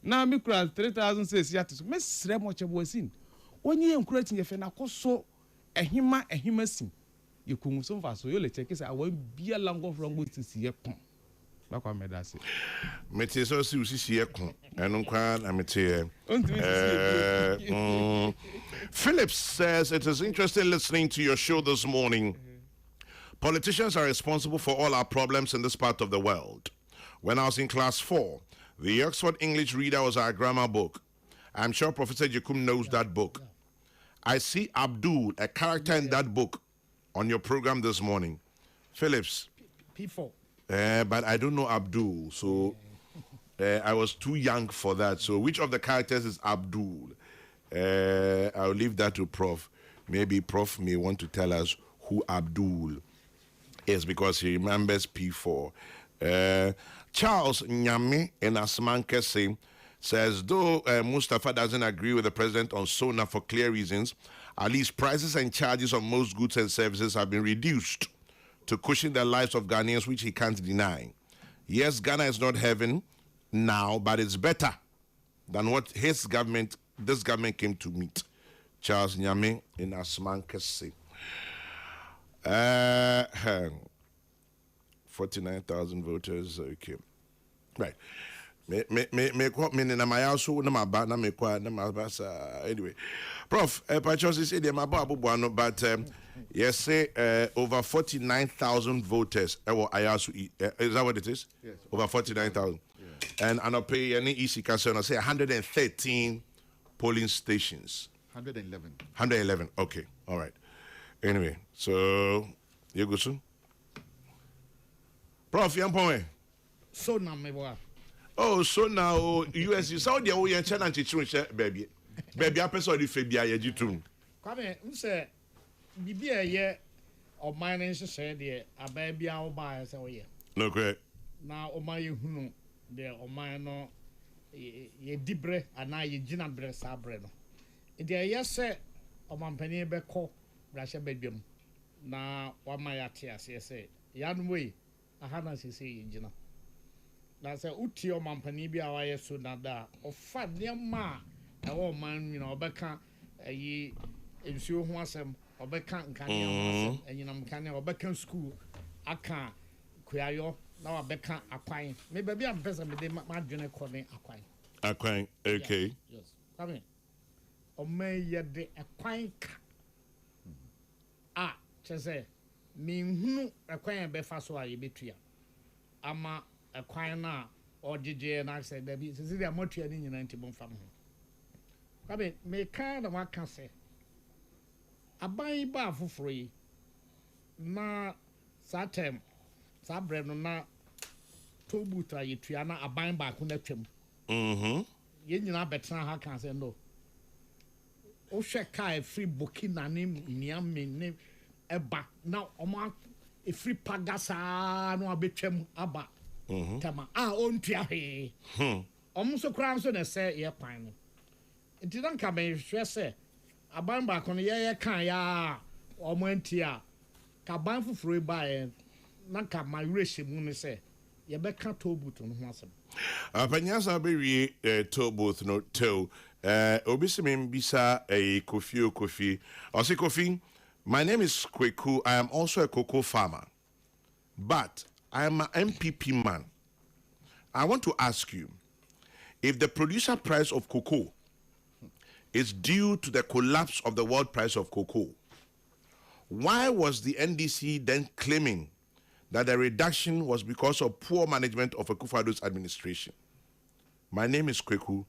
na me kura 3,000 se esi ate so me sere mo che bo asi onye nkura tinye fe na koso ehima sim yekungu so mfa so yo le check say awan bia lango from go sisi ye kon bakwa medase mete so si usisi ye kon enu kwa na mete Phillips says it is interesting listening to your show this morning. Politicians are responsible for all our problems in this part of the world. When I was in class 4, the Oxford English Reader was our grammar book. I'm sure Professor Jekum knows that book. I see Abdul, a character in that book, on your program this morning. Phillips. P4. But I don't know Abdul, so I was too young for that. So which of the characters is Abdul? I'll leave that to Prof. Maybe Prof may want to tell us who Abdul is because he remembers P4. Charles Nyame in Asmankese says, though Mustafa doesn't agree with the president on SONA for clear reasons, at least prices and charges on most goods and services have been reduced to cushion the lives of Ghanaians, which he can't deny. Yes, Ghana is not heaven now, but it's better than what this government came to meet. Charles Nyame in Asmankese. 49,000 voters. Okay. Right. Anyway, Prof, Pachos said but yes, say over 49,000 voters. Is that what it is? Yes. Over 49,000. Yeah. And I'll pay any easy concern. I say 113 polling stations. 111. 111. Okay. All right. Anyway, so you go soon. Prof, young point. So now me boy. Oh, so now US you saw the way you channel to baby. Baby, I person the febia you too. Come say bibi ye o mine share de ababia o ba say we. No correct. Na o man you hunu de o man no ye dibre ana ye gina bre sa bre no. E de ye say o man pani be ko brasha bedwam na wa ma ya te ase say yanu we aha na se ye gina. Na say uti o man pani bi a wa ye so na da o fa ne ma e o man you know obeka yi nsuo ho asɛm ɔbɛka nkanea ho asɛm ɛnyinam nkanea ɔbɛka school aka kuayɔ na wabɛka akwan me baabi a mpɛ sɛ mede madwene kɔ ne akwan okay yes kwame ɔma yɛde akwan ka a kyerɛ sɛ menhunu akwan a bɛfa so a yɛbɛtua ama akwan no a ɔgyegyeɛ no sɛ dabi sɛsɛ deɛ amatua no nyina nti bomfa mo ho kwame meka na waka sɛ aban ba foforɔ yi na saa term saa brɛ no na tobut a yɛtua na aban baako no atwam yɛn nyinaa bɛtena ha ka sɛ no wohwɛ kaa ɛfiri Burkina ne Niamey ne ɛba na ɔmo ɛfiri paga saa na wabɛtwam aba tama a ɔntua hwee ɔmo nso koraa nso na ɛsɛ yɛ kwan no nti na nka mehwɛ sɛ aban baako no yɛyɛ kaa yɛ a ɔmo anti a ka aban foforɔ baeɛ na ka ma werɛ hyɛ mu no sɛ yɛbɛka tobut no ho asɛm apanyasa bɛwie tobut no tew obi sɛ membisa Kofi ɔse Kofi, my name is Kokrokoo. I am also a cocoa farmer, but I am an MPP man. I want to ask you, if the producer price of cocoa is due to the collapse of the world price of cocoa, why was the NDC then claiming that the reduction was because of poor management of Akufo-Addo's administration? My name is Kokrokoo.